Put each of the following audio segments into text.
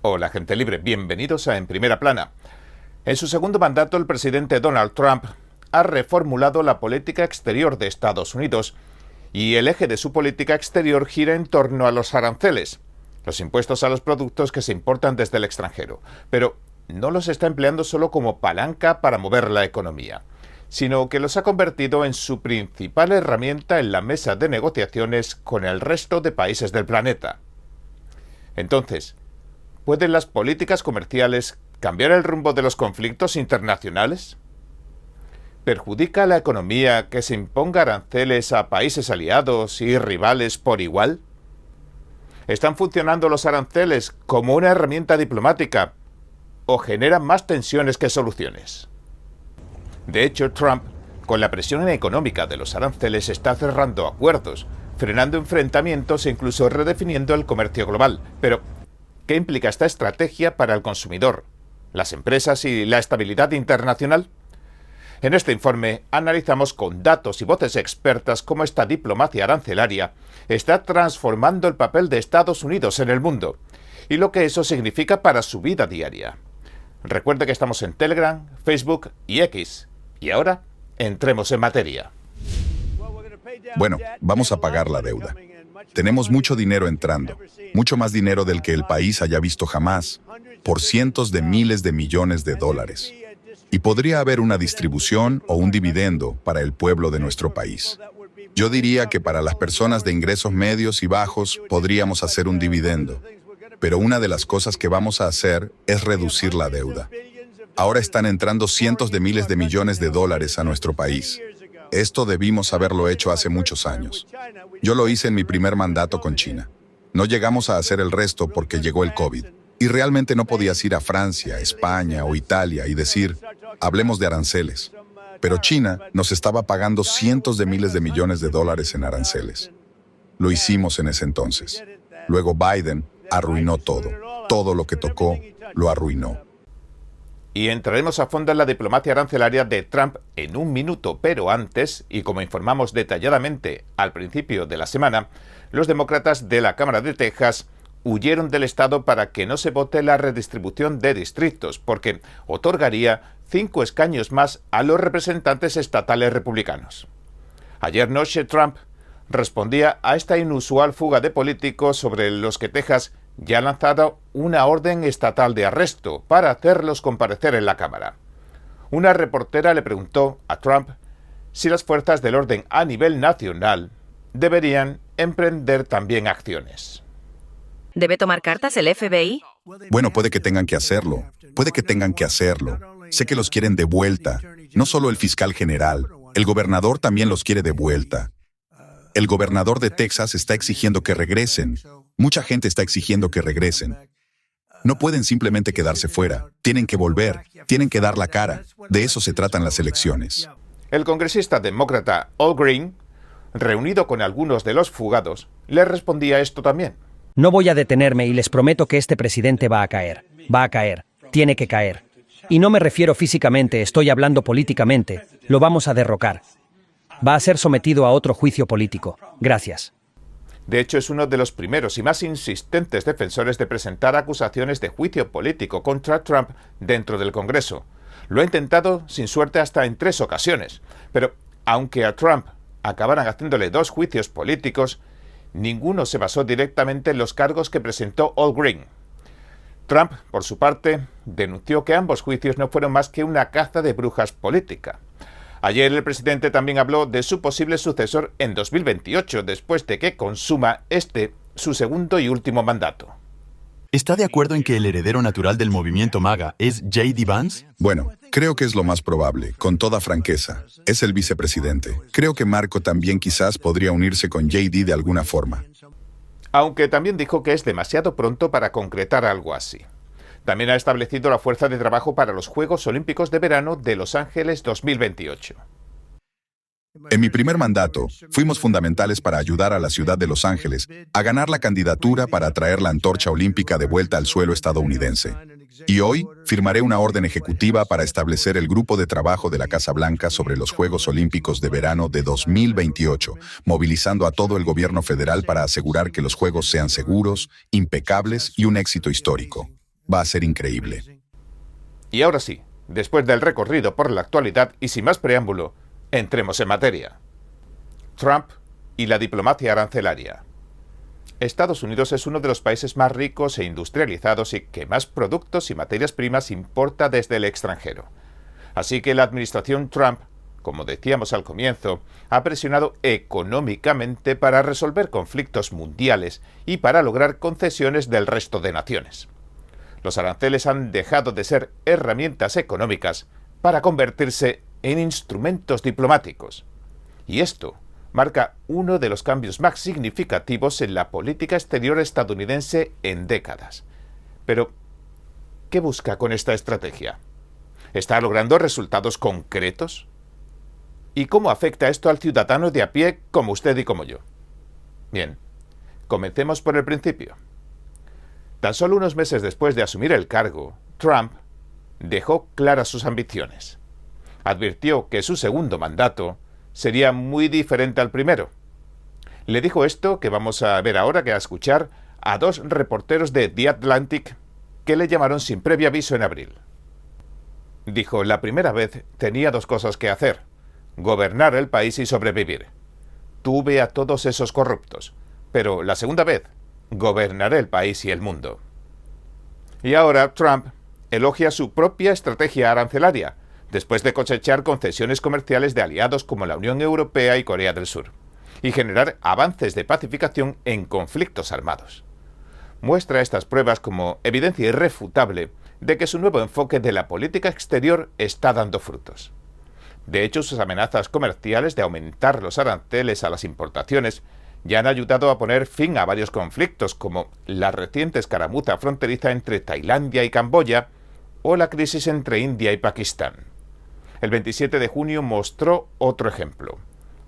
Hola, gente libre, bienvenidos a En Primera Plana. En su segundo mandato, el presidente Donald Trump ha reformulado la política exterior de Estados Unidos y el eje de su política exterior gira en torno a los aranceles, los impuestos a los productos que se importan desde el extranjero. Pero no los está empleando solo como palanca para mover la economía, sino que los ha convertido en su principal herramienta en la mesa de negociaciones con el resto de países del planeta. Entonces, ¿pueden las políticas comerciales cambiar el rumbo de los conflictos internacionales? ¿Perjudica a la economía que se imponga aranceles a países aliados y rivales por igual? ¿Están funcionando los aranceles como una herramienta diplomática o generan más tensiones que soluciones? De hecho, Trump, con la presión económica de los aranceles, está cerrando acuerdos, frenando enfrentamientos e incluso redefiniendo el comercio global. Pero, ¿qué implica esta estrategia para el consumidor, las empresas y la estabilidad internacional? En este informe analizamos con datos y voces expertas cómo esta diplomacia arancelaria está transformando el papel de Estados Unidos en el mundo y lo que eso significa para su vida diaria. Recuerde que estamos en Telegram, Facebook y X. Y ahora, entremos en materia. Bueno, vamos a pagar la deuda. Tenemos mucho dinero entrando, mucho más dinero del que el país haya visto jamás, por cientos de miles de millones de dólares. Y podría haber una distribución o un dividendo para el pueblo de nuestro país. Yo diría que para las personas de ingresos medios y bajos podríamos hacer un dividendo. Pero una de las cosas que vamos a hacer es reducir la deuda. Ahora están entrando cientos de miles de millones de dólares a nuestro país. Esto debimos haberlo hecho hace muchos años. Yo lo hice en mi primer mandato con China. No llegamos a hacer el resto porque llegó el COVID. Y realmente no podías ir a Francia, España o Italia y decir, hablemos de aranceles. Pero China nos estaba pagando cientos de miles de millones de dólares en aranceles. Lo hicimos en ese entonces. Luego Biden arruinó todo. Todo lo que tocó lo arruinó. Y entraremos a fondo en la diplomacia arancelaria de Trump en un minuto, pero antes, y como informamos detalladamente al principio de la semana, los demócratas de la Cámara de Texas huyeron del estado para que no se vote la redistribución de distritos, porque otorgaría 5 escaños más a los representantes estatales republicanos. Ayer noche Trump respondía a esta inusual fuga de políticos sobre los que Texas ya ha lanzado una orden estatal de arresto para hacerlos comparecer en la Cámara. Una reportera le preguntó a Trump si las fuerzas del orden a nivel nacional deberían emprender también acciones. ¿Debe tomar cartas el FBI? Bueno, puede que tengan que hacerlo. Puede que tengan que hacerlo. Sé que los quieren de vuelta. No solo el fiscal general. El gobernador también los quiere de vuelta. El gobernador de Texas está exigiendo que regresen. Mucha gente está exigiendo que regresen. No pueden simplemente quedarse fuera. Tienen que volver. Tienen que dar la cara. De eso se tratan las elecciones. El congresista demócrata Al Green, reunido con algunos de los fugados, le respondía esto también. No voy a detenerme y les prometo que este presidente va a caer. Va a caer. Tiene que caer. Y no me refiero físicamente, estoy hablando políticamente. Lo vamos a derrocar. Va a ser sometido a otro juicio político. Gracias. De hecho, es uno de los primeros y más insistentes defensores de presentar acusaciones de juicio político contra Trump dentro del Congreso. Lo ha intentado sin suerte hasta en 3 ocasiones. Pero, aunque a Trump acabaran haciéndole 2 juicios políticos, ninguno se basó directamente en los cargos que presentó Al Green. Trump, por su parte, denunció que ambos juicios no fueron más que una caza de brujas política. Ayer el presidente también habló de su posible sucesor en 2028, después de que consuma su segundo y último mandato. ¿Está de acuerdo en que el heredero natural del movimiento MAGA es J.D. Vance? Bueno, creo que es lo más probable, con toda franqueza. Es el vicepresidente. Creo que Marco también quizás podría unirse con J.D. de alguna forma. Aunque también dijo que es demasiado pronto para concretar algo así. También ha establecido la fuerza de trabajo para los Juegos Olímpicos de Verano de Los Ángeles 2028. En mi primer mandato, fuimos fundamentales para ayudar a la ciudad de Los Ángeles a ganar la candidatura para traer la antorcha olímpica de vuelta al suelo estadounidense. Y hoy firmaré una orden ejecutiva para establecer el grupo de trabajo de la Casa Blanca sobre los Juegos Olímpicos de Verano de 2028, movilizando a todo el gobierno federal para asegurar que los Juegos sean seguros, impecables y un éxito histórico. Va a ser increíble. Y ahora sí, después del recorrido por la actualidad y sin más preámbulo, entremos en materia. Trump y la diplomacia arancelaria. Estados Unidos es uno de los países más ricos e industrializados y que más productos y materias primas importa desde el extranjero. Así que la administración Trump, como decíamos al comienzo, ha presionado económicamente para resolver conflictos mundiales y para lograr concesiones del resto de naciones. Los aranceles han dejado de ser herramientas económicas para convertirse en instrumentos diplomáticos. Y esto marca uno de los cambios más significativos en la política exterior estadounidense en décadas. Pero, ¿qué busca con esta estrategia? ¿Está logrando resultados concretos? ¿Y cómo afecta esto al ciudadano de a pie como usted y como yo? Bien, comencemos por el principio. Tan solo unos meses después de asumir el cargo, Trump dejó claras sus ambiciones. Advirtió que su segundo mandato sería muy diferente al primero. Le dijo esto que vamos a ver ahora, que a escuchar, a dos reporteros de The Atlantic que le llamaron sin previo aviso en abril. Dijo, la primera vez tenía dos cosas que hacer: gobernar el país y sobrevivir. Tuve a todos esos corruptos, pero la segunda vez, gobernaré el país y el mundo. Y ahora Trump elogia su propia estrategia arancelaria, después de cosechar concesiones comerciales de aliados como la Unión Europea y Corea del Sur, y generar avances de pacificación en conflictos armados. Muestra estas pruebas como evidencia irrefutable de que su nuevo enfoque de la política exterior está dando frutos. De hecho, sus amenazas comerciales de aumentar los aranceles a las importaciones ya han ayudado a poner fin a varios conflictos, como la reciente escaramuza fronteriza entre Tailandia y Camboya o la crisis entre India y Pakistán. El 27 de junio mostró otro ejemplo.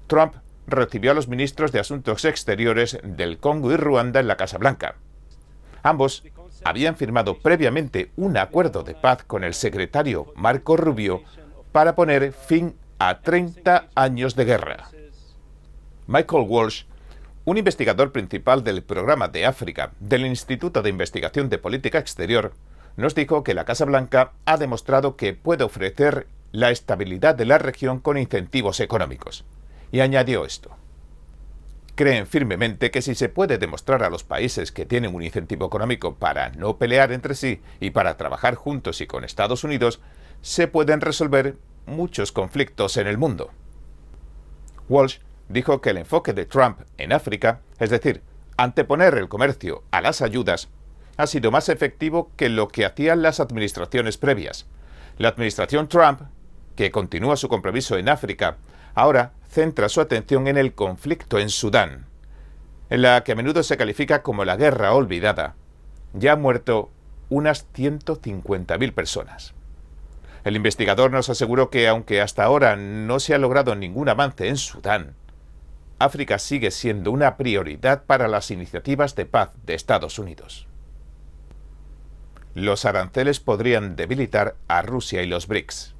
Trump recibió a los ministros de Asuntos Exteriores del Congo y Ruanda en la Casa Blanca. Ambos habían firmado previamente un acuerdo de paz con el secretario Marco Rubio para poner fin a 30 años de guerra. Michael Walsh, un investigador principal del programa de África del Instituto de Investigación de Política Exterior, nos dijo que la Casa Blanca ha demostrado que puede ofrecer la estabilidad de la región con incentivos económicos. Y añadió esto: creen firmemente que si se puede demostrar a los países que tienen un incentivo económico para no pelear entre sí y para trabajar juntos y con Estados Unidos, se pueden resolver muchos conflictos en el mundo. Walsh dijo que el enfoque de Trump en África, es decir, anteponer el comercio a las ayudas, ha sido más efectivo que lo que hacían las administraciones previas. La administración Trump, que continúa su compromiso en África, ahora centra su atención en el conflicto en Sudán, en la que a menudo se califica como la guerra olvidada. Ya han muerto unas 150.000 personas. El investigador nos aseguró que, aunque hasta ahora no se ha logrado ningún avance en Sudán, África sigue siendo una prioridad para las iniciativas de paz de Estados Unidos. Los aranceles podrían debilitar a Rusia y los BRICS.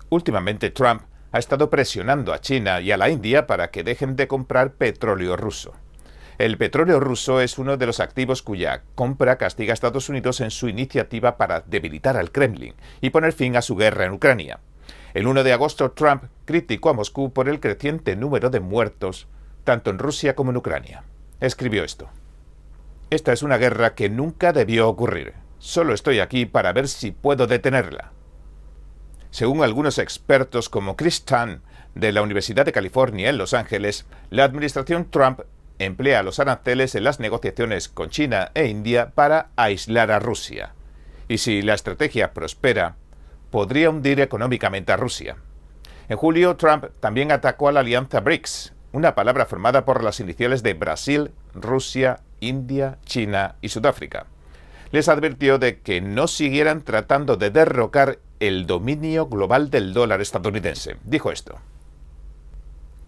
Últimamente Trump ha estado presionando a China y a la India para que dejen de comprar petróleo ruso. El petróleo ruso es uno de los activos cuya compra castiga a Estados Unidos en su iniciativa para debilitar al Kremlin y poner fin a su guerra en Ucrania. El 1 de agosto, Trump criticó a Moscú por el creciente número de muertos, tanto en Rusia como en Ucrania. Escribió esto: esta es una guerra que nunca debió ocurrir. Solo estoy aquí para ver si puedo detenerla. Según algunos expertos como Chris Tan, de la Universidad de California en Los Ángeles, la administración Trump emplea los aranceles en las negociaciones con China e India para aislar a Rusia. Y si la estrategia prospera, podría hundir económicamente a Rusia. En julio, Trump también atacó a la alianza BRICS, una palabra formada por las iniciales de Brasil, Rusia, India, China y Sudáfrica. Les advirtió de que no siguieran tratando de derrocar el dominio global del dólar estadounidense. Dijo esto: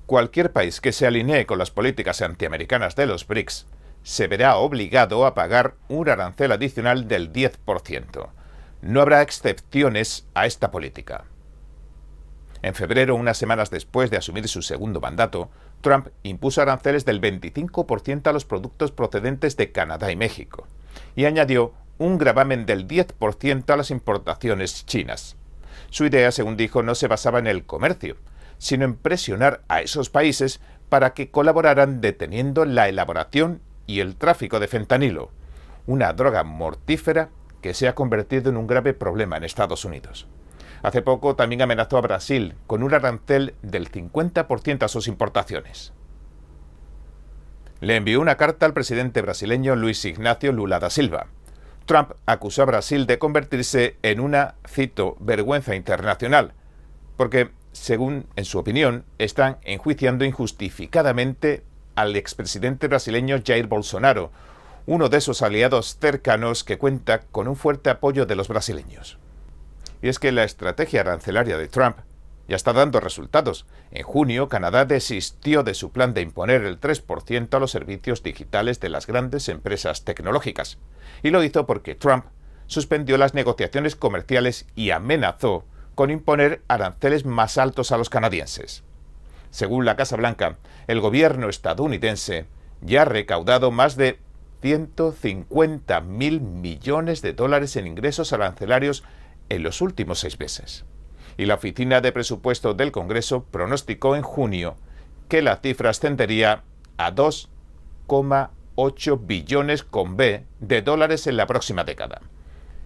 cualquier país que se alinee con las políticas antiamericanas de los BRICS se verá obligado a pagar un arancel adicional del 10%. No habrá excepciones a esta política. En febrero, unas semanas después de asumir su segundo mandato, Trump impuso aranceles del 25% a los productos procedentes de Canadá y México. y añadió un gravamen del 10% a las importaciones chinas. Su idea, según dijo, no se basaba en el comercio, sino en presionar a esos países para que colaboraran deteniendo la elaboración y el tráfico de fentanilo, una droga mortífera que se ha convertido en un grave problema en Estados Unidos. Hace poco también amenazó a Brasil con un arancel del 50% a sus importaciones. Le envió una carta al presidente brasileño Luis Ignacio Lula da Silva. Trump acusó a Brasil de convertirse en una, cito, vergüenza internacional, porque, según en su opinión, están enjuiciando injustificadamente al expresidente brasileño Jair Bolsonaro, uno de sus aliados cercanos que cuenta con un fuerte apoyo de los brasileños. Y es que la estrategia arancelaria de Trump ya está dando resultados. En junio, Canadá desistió de su plan de imponer el 3% a los servicios digitales de las grandes empresas tecnológicas. Y lo hizo porque Trump suspendió las negociaciones comerciales y amenazó con imponer aranceles más altos a los canadienses. Según la Casa Blanca, el gobierno estadounidense ya ha recaudado más de 150.000 millones de dólares en ingresos arancelarios en los últimos 6 meses. Y la Oficina de Presupuesto del Congreso pronosticó en junio que la cifra ascendería a 2,8 billones con B de dólares en la próxima década.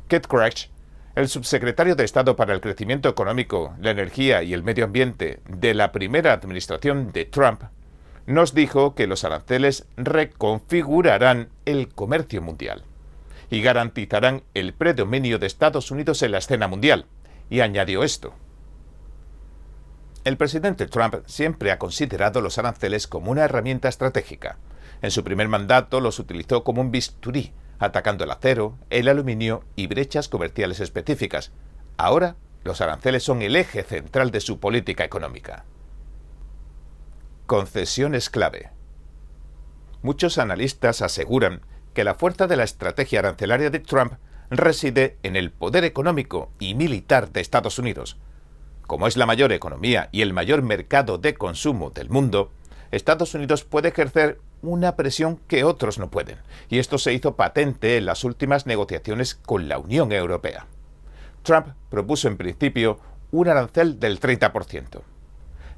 Keith Krach, el subsecretario de Estado para el Crecimiento Económico, la Energía y el Medio Ambiente de la primera administración de Trump, nos dijo que los aranceles reconfigurarán el comercio mundial y garantizarán el predominio de Estados Unidos en la escena mundial. Y añadió esto: el presidente Trump siempre ha considerado los aranceles como una herramienta estratégica. En su primer mandato los utilizó como un bisturí, atacando el acero, el aluminio y brechas comerciales específicas. Ahora, los aranceles son el eje central de su política económica. Concesiones clave. Muchos analistas aseguran que la fuerza de la estrategia arancelaria de Trump reside en el poder económico y militar de Estados Unidos. Como es la mayor economía y el mayor mercado de consumo del mundo, Estados Unidos puede ejercer una presión que otros no pueden, y esto se hizo patente en las últimas negociaciones con la Unión Europea. Trump propuso en principio un arancel del 30%.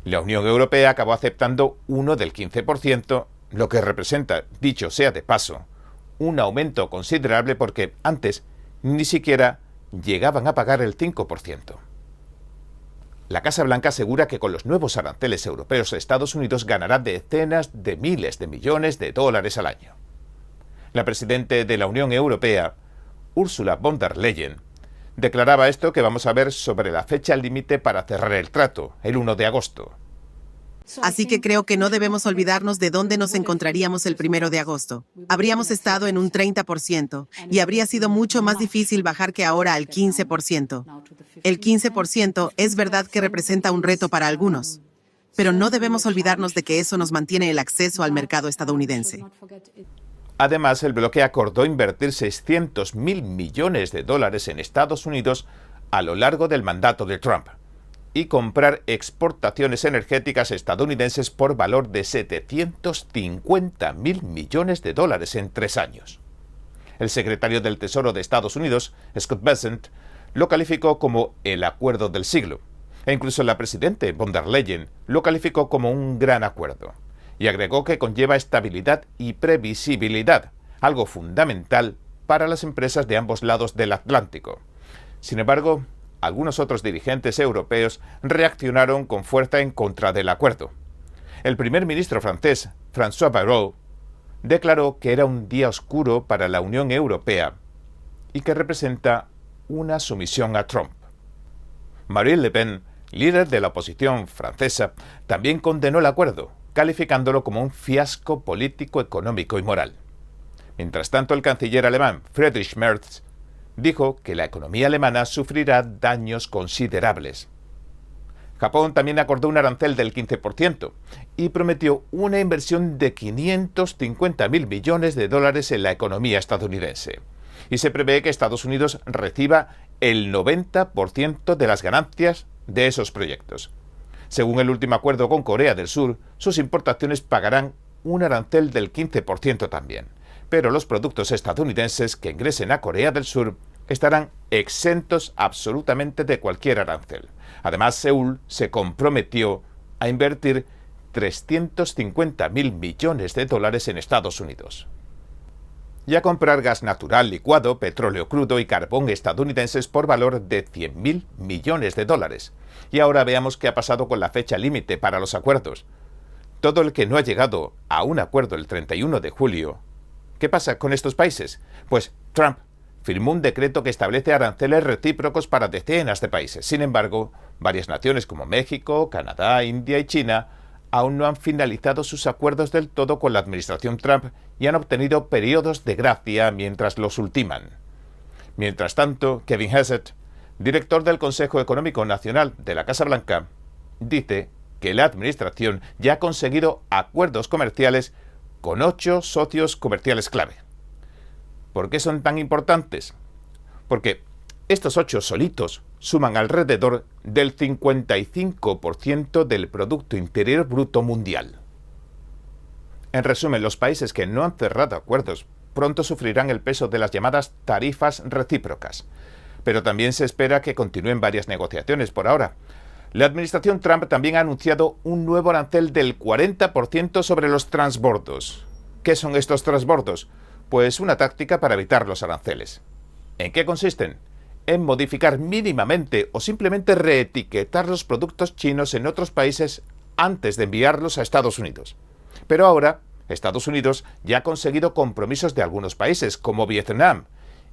La Unión Europea acabó aceptando uno del 15%, lo que representa, dicho sea de paso, un aumento considerable porque antes ni siquiera llegaban a pagar el 5%. La Casa Blanca asegura que con los nuevos aranceles europeos Estados Unidos ganará decenas de miles de millones de dólares al año. La presidenta de la Unión Europea, Ursula von der Leyen, declaraba esto que vamos a ver sobre la fecha límite para cerrar el trato, el 1 de agosto. Así que creo que no debemos olvidarnos de dónde nos encontraríamos el 1 de agosto. Habríamos estado en un 30% y habría sido mucho más difícil bajar que ahora al 15%. El 15% es verdad que representa un reto para algunos, pero no debemos olvidarnos de que eso nos mantiene el acceso al mercado estadounidense. Además, el bloque acordó invertir 600.000 millones de dólares en Estados Unidos a lo largo del mandato de Trump y comprar exportaciones energéticas estadounidenses por valor de 750.000 millones de dólares en 3 años. El secretario del Tesoro de Estados Unidos, Scott Bessent, lo calificó como el acuerdo del siglo, e incluso la presidenta von der Leyen lo calificó como un gran acuerdo, y agregó que conlleva estabilidad y previsibilidad, algo fundamental para las empresas de ambos lados del Atlántico. Sin embargo, algunos otros dirigentes europeos reaccionaron con fuerza en contra del acuerdo. El primer ministro francés, François Bayrou, declaró que era un día oscuro para la Unión Europea y que representa una sumisión a Trump. Marine Le Pen, líder de la oposición francesa, también condenó el acuerdo, calificándolo como un fiasco político, económico y moral. Mientras tanto, el canciller alemán Friedrich Merz dijo que la economía alemana sufrirá daños considerables. Japón también acordó un arancel del 15% y prometió una inversión de 550.000 millones de dólares en la economía estadounidense. Y se prevé que Estados Unidos reciba el 90% de las ganancias de esos proyectos. Según el último acuerdo con Corea del Sur, sus importaciones pagarán un arancel del 15% también. pero los productos estadounidenses que ingresen a Corea del Sur estarán exentos absolutamente de cualquier arancel. Además, Seúl se comprometió a invertir 350.000 millones de dólares en Estados Unidos y a comprar gas natural licuado, petróleo crudo y carbón estadounidenses por valor de 100.000 millones de dólares. Y ahora veamos qué ha pasado con la fecha límite para los acuerdos. Todo el que no ha llegado a un acuerdo el 31 de julio, ¿qué pasa con estos países? Pues Trump firmó un decreto que establece aranceles recíprocos para decenas de países. Sin embargo, varias naciones como México, Canadá, India y China aún no han finalizado sus acuerdos del todo con la administración Trump y han obtenido periodos de gracia mientras los ultiman. Mientras tanto, Kevin Hassett, director del Consejo Económico Nacional de la Casa Blanca, dice que la administración ya ha conseguido acuerdos comerciales con 8 socios comerciales clave. ¿Por qué son tan importantes? Porque estos 8 solitos suman alrededor del 55% del Producto Interior Bruto mundial. En resumen, los países que no han cerrado acuerdos pronto sufrirán el peso de las llamadas tarifas recíprocas. Pero también se espera que continúen varias negociaciones por ahora. La administración Trump también ha anunciado un nuevo arancel del 40% sobre los transbordos. ¿Qué son estos transbordos? Pues una táctica para evitar los aranceles. ¿En qué consisten? En modificar mínimamente o simplemente reetiquetar los productos chinos en otros países antes de enviarlos a Estados Unidos. Pero ahora, Estados Unidos ya ha conseguido compromisos de algunos países, como Vietnam,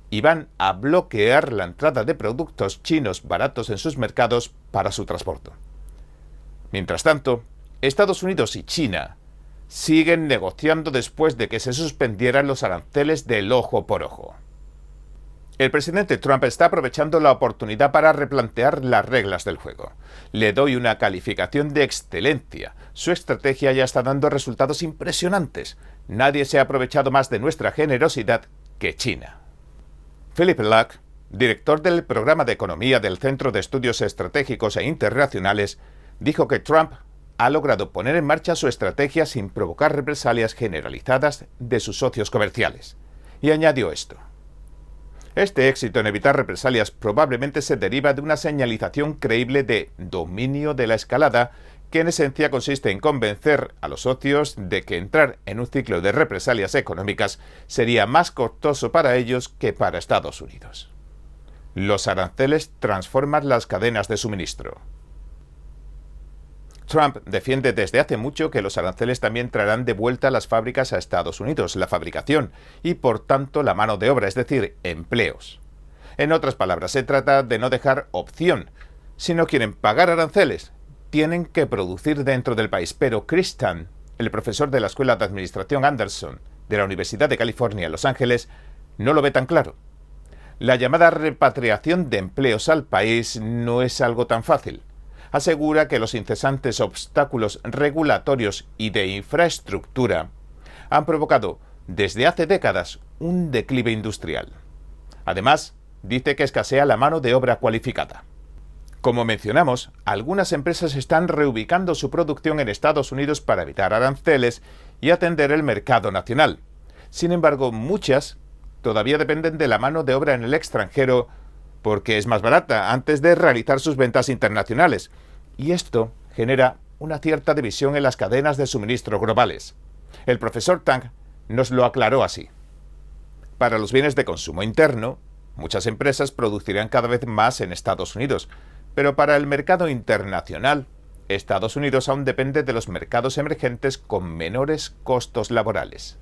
y van a bloquear la entrada de productos chinos baratos en sus mercados para su transporte. Mientras tanto, Estados Unidos y China siguen negociando después de que se suspendieran los aranceles del ojo por ojo. El presidente Trump está aprovechando la oportunidad para replantear las reglas del juego. Le doy una calificación de excelencia. Su estrategia ya está dando resultados impresionantes. Nadie se ha aprovechado más de nuestra generosidad que China. Philip Luck, director del programa de economía del Centro de Estudios Estratégicos e Internacionales, dijo que Trump ha logrado poner en marcha su estrategia sin provocar represalias generalizadas de sus socios comerciales. Y añadió esto: este éxito en evitar represalias probablemente se deriva de una señalización creíble de dominio de la escalada, que en esencia consiste en convencer a los socios de que entrar en un ciclo de represalias económicas sería más costoso para ellos que para Estados Unidos. Los aranceles transforman las cadenas de suministro. Trump defiende desde hace mucho que los aranceles también traerán de vuelta las fábricas a Estados Unidos, la fabricación y, por tanto, la mano de obra, es decir, empleos. En otras palabras, se trata de no dejar opción. Si no quieren pagar aranceles, tienen que producir dentro del país. Pero Chris Tan, el profesor de la Escuela de Administración Anderson de la Universidad de California en Los Ángeles, no lo ve tan claro. La llamada repatriación de empleos al país no es algo tan fácil. Asegura que los incesantes obstáculos regulatorios y de infraestructura han provocado desde hace décadas un declive industrial. Además, dice que escasea la mano de obra cualificada. Como mencionamos, algunas empresas están reubicando su producción en Estados Unidos para evitar aranceles y atender el mercado nacional. Sin embargo, muchas todavía dependen de la mano de obra en el extranjero porque es más barata antes de realizar sus ventas internacionales. Y esto genera una cierta división en las cadenas de suministro globales. El profesor Tang nos lo aclaró así: para los bienes de consumo interno, muchas empresas producirán cada vez más en Estados Unidos, pero para el mercado internacional, Estados Unidos aún depende de los mercados emergentes con menores costos laborales.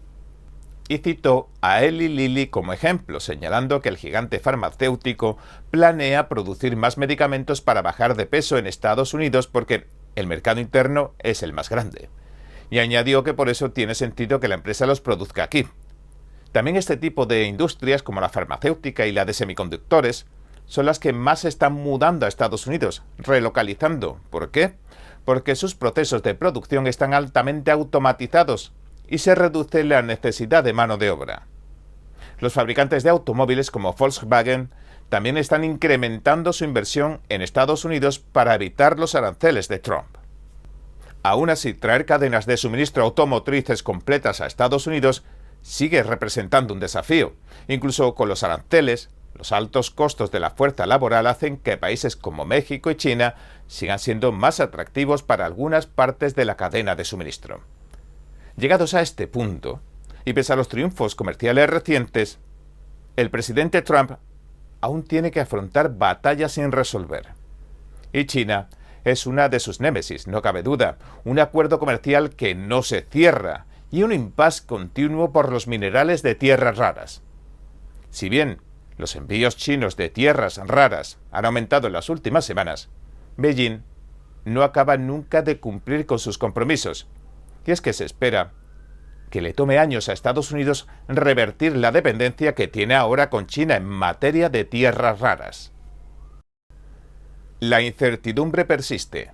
Y citó a Eli Lilly como ejemplo, señalando que el gigante farmacéutico planea producir más medicamentos para bajar de peso en Estados Unidos porque el mercado interno es el más grande. Y añadió que por eso tiene sentido que la empresa los produzca aquí. También este tipo de industrias, como la farmacéutica y la de semiconductores, son las que más se están mudando a Estados Unidos, relocalizando. ¿Por qué? Porque sus procesos de producción están altamente automatizados y se reduce la necesidad de mano de obra. Los fabricantes de automóviles como Volkswagen también están incrementando su inversión en Estados Unidos para evitar los aranceles de Trump. Aún así, traer cadenas de suministro automotrices completas a Estados Unidos sigue representando un desafío. Incluso con los aranceles, los altos costos de la fuerza laboral hacen que países como México y China sigan siendo más atractivos para algunas partes de la cadena de suministro. Llegados a este punto, y pese a los triunfos comerciales recientes, el presidente Trump aún tiene que afrontar batallas sin resolver. Y China es una de sus némesis, no cabe duda, un acuerdo comercial que no se cierra y un impasse continuo por los minerales de tierras raras. Si bien los envíos chinos de tierras raras han aumentado en las últimas semanas, Beijing no acaba nunca de cumplir con sus compromisos, y es que se espera que le tome años a Estados Unidos revertir la dependencia que tiene ahora con China en materia de tierras raras. La incertidumbre persiste.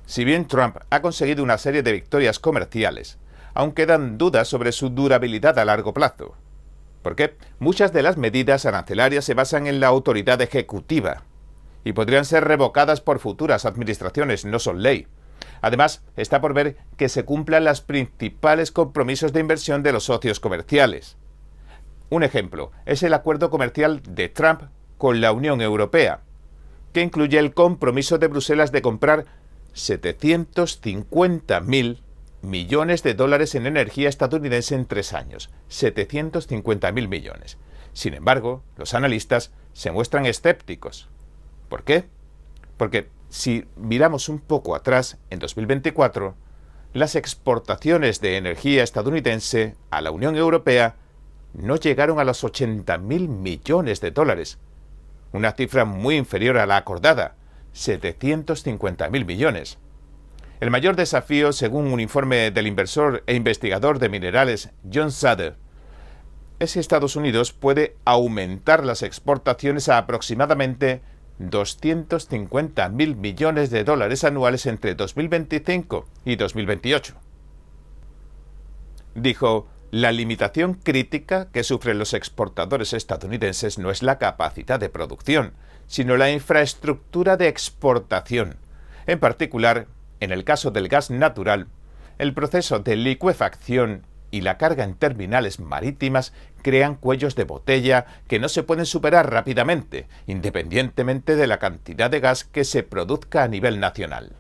Si bien Trump ha conseguido una serie de victorias comerciales, aún quedan dudas sobre su durabilidad a largo plazo. Porque muchas de las medidas arancelarias se basan en la autoridad ejecutiva y podrían ser revocadas por futuras administraciones, no son ley. Además, está por ver que se cumplan los principales compromisos de inversión de los socios comerciales. Un ejemplo es el acuerdo comercial de Trump con la Unión Europea, que incluye el compromiso de Bruselas de comprar 750.000 millones de dólares en energía estadounidense en 3 años. 750.000 millones. Sin embargo, los analistas se muestran escépticos. ¿Por qué? Porque si miramos un poco atrás, en 2024, las exportaciones de energía estadounidense a la Unión Europea no llegaron a los 80.000 millones de dólares, una cifra muy inferior a la acordada, 750.000 millones. El mayor desafío, según un informe del inversor e investigador de minerales John Sutter, es si Estados Unidos puede aumentar las exportaciones a aproximadamente 250.000 millones de dólares anuales entre 2025 y 2028. Dijo: la limitación crítica que sufren los exportadores estadounidenses no es la capacidad de producción, sino la infraestructura de exportación. En particular, en el caso del gas natural, el proceso de licuefacción y la carga en terminales marítimas crean cuellos de botella que no se pueden superar rápidamente, independientemente de la cantidad de gas que se produzca a nivel nacional.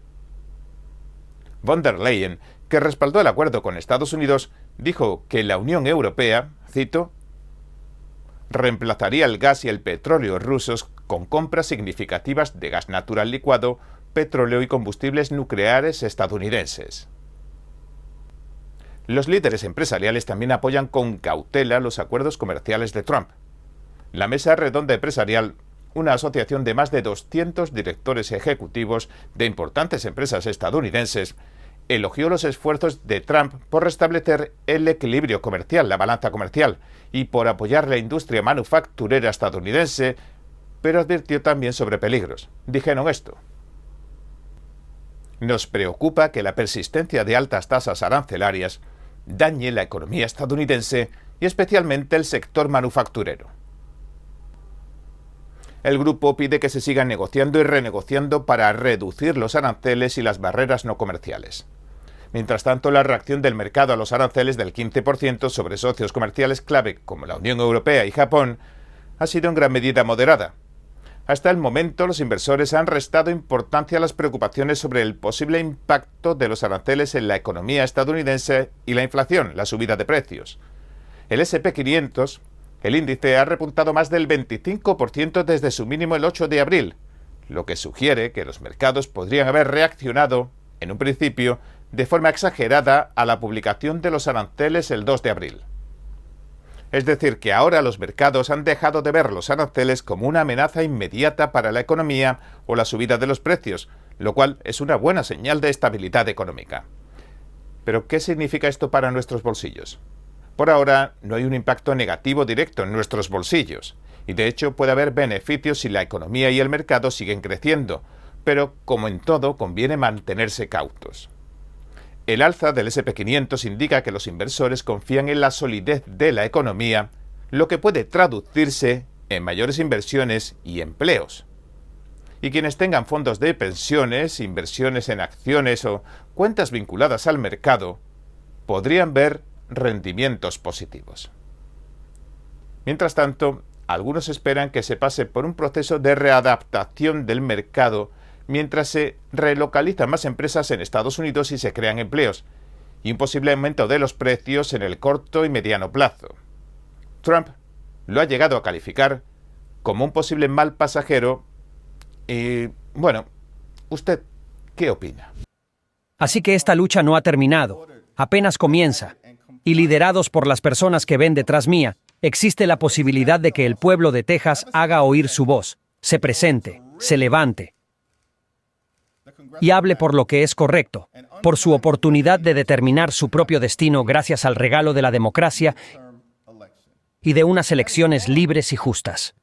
Von der Leyen, que respaldó el acuerdo con Estados Unidos, dijo que la Unión Europea, cito, reemplazaría el gas y el petróleo rusos con compras significativas de gas natural licuado, petróleo y combustibles nucleares estadounidenses. Los líderes empresariales también apoyan con cautela los acuerdos comerciales de Trump. La Mesa Redonda Empresarial, una asociación de más de 200 directores ejecutivos de importantes empresas estadounidenses, elogió los esfuerzos de Trump por restablecer el equilibrio comercial, la balanza comercial, y por apoyar la industria manufacturera estadounidense, pero advirtió también sobre peligros. Dijeron esto: nos preocupa que la persistencia de altas tasas arancelarias dañe la economía estadounidense y especialmente el sector manufacturero. El grupo pide que se sigan negociando y renegociando para reducir los aranceles y las barreras no comerciales. Mientras tanto, la reacción del mercado a los aranceles del 15% sobre socios comerciales clave como la Unión Europea y Japón ha sido en gran medida moderada. Hasta el momento, los inversores han restado importancia a las preocupaciones sobre el posible impacto de los aranceles en la economía estadounidense y la inflación, la subida de precios. El S&P 500, el índice, ha repuntado más del 25% desde su mínimo el 8 de abril, lo que sugiere que los mercados podrían haber reaccionado, en un principio, de forma exagerada a la publicación de los aranceles el 2 de abril. Es decir, que ahora los mercados han dejado de ver los aranceles como una amenaza inmediata para la economía o la subida de los precios, lo cual es una buena señal de estabilidad económica. Pero, ¿qué significa esto para nuestros bolsillos? Por ahora, no hay un impacto negativo directo en nuestros bolsillos, y de hecho puede haber beneficios si la economía y el mercado siguen creciendo, pero, como en todo, conviene mantenerse cautos. El alza del S&P 500 indica que los inversores confían en la solidez de la economía, lo que puede traducirse en mayores inversiones y empleos. Y quienes tengan fondos de pensiones, inversiones en acciones o cuentas vinculadas al mercado, podrían ver rendimientos positivos. Mientras tanto, algunos esperan que se pase por un proceso de readaptación del mercado mientras se relocalizan más empresas en Estados Unidos y se crean empleos, y un posible aumento de los precios en el corto y mediano plazo. Trump lo ha llegado a calificar como un posible mal pasajero y, bueno, ¿usted qué opina? Así que esta lucha no ha terminado, apenas comienza. Y liderados por las personas que ven detrás mía, existe la posibilidad de que el pueblo de Texas haga oír su voz, se presente, se levante y hable por lo que es correcto, por su oportunidad de determinar su propio destino gracias al regalo de la democracia y de unas elecciones libres y justas.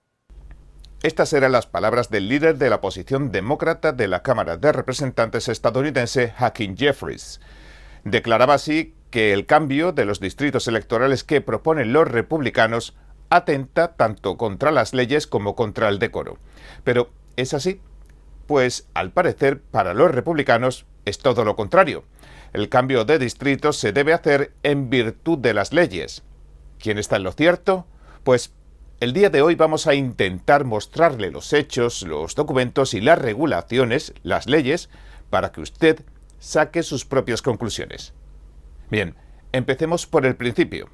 Estas eran las palabras del líder de la oposición demócrata de la Cámara de Representantes estadounidense, Hakeem Jeffries. Declaraba así que el cambio de los distritos electorales que proponen los republicanos atenta tanto contra las leyes como contra el decoro. Pero, ¿es así? Pues, al parecer, para los republicanos es todo lo contrario. El cambio de distritos se debe hacer en virtud de las leyes. ¿Quién está en lo cierto? Pues, el día de hoy vamos a intentar mostrarle los hechos, los documentos y las regulaciones, las leyes, para que usted saque sus propias conclusiones. Bien, empecemos por el principio.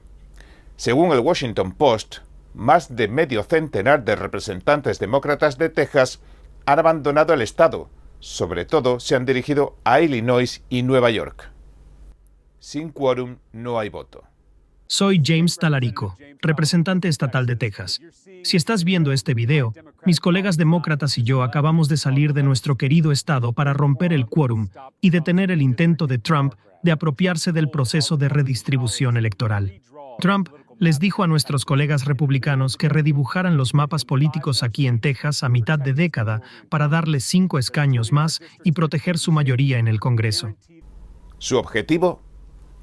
Según el Washington Post, más de medio centenar de representantes demócratas de Texas han abandonado el estado. Sobre todo se han dirigido a Illinois y Nueva York. Sin quórum no hay voto. Soy James Talarico, representante estatal de Texas. Si estás viendo este video, mis colegas demócratas y yo acabamos de salir de nuestro querido estado para romper el quórum y detener el intento de Trump de apropiarse del proceso de redistribución electoral. Trump les dijo a nuestros colegas republicanos que redibujaran los mapas políticos aquí en Texas a mitad de década para darles 5 escaños más y proteger su mayoría en el Congreso. Su objetivo: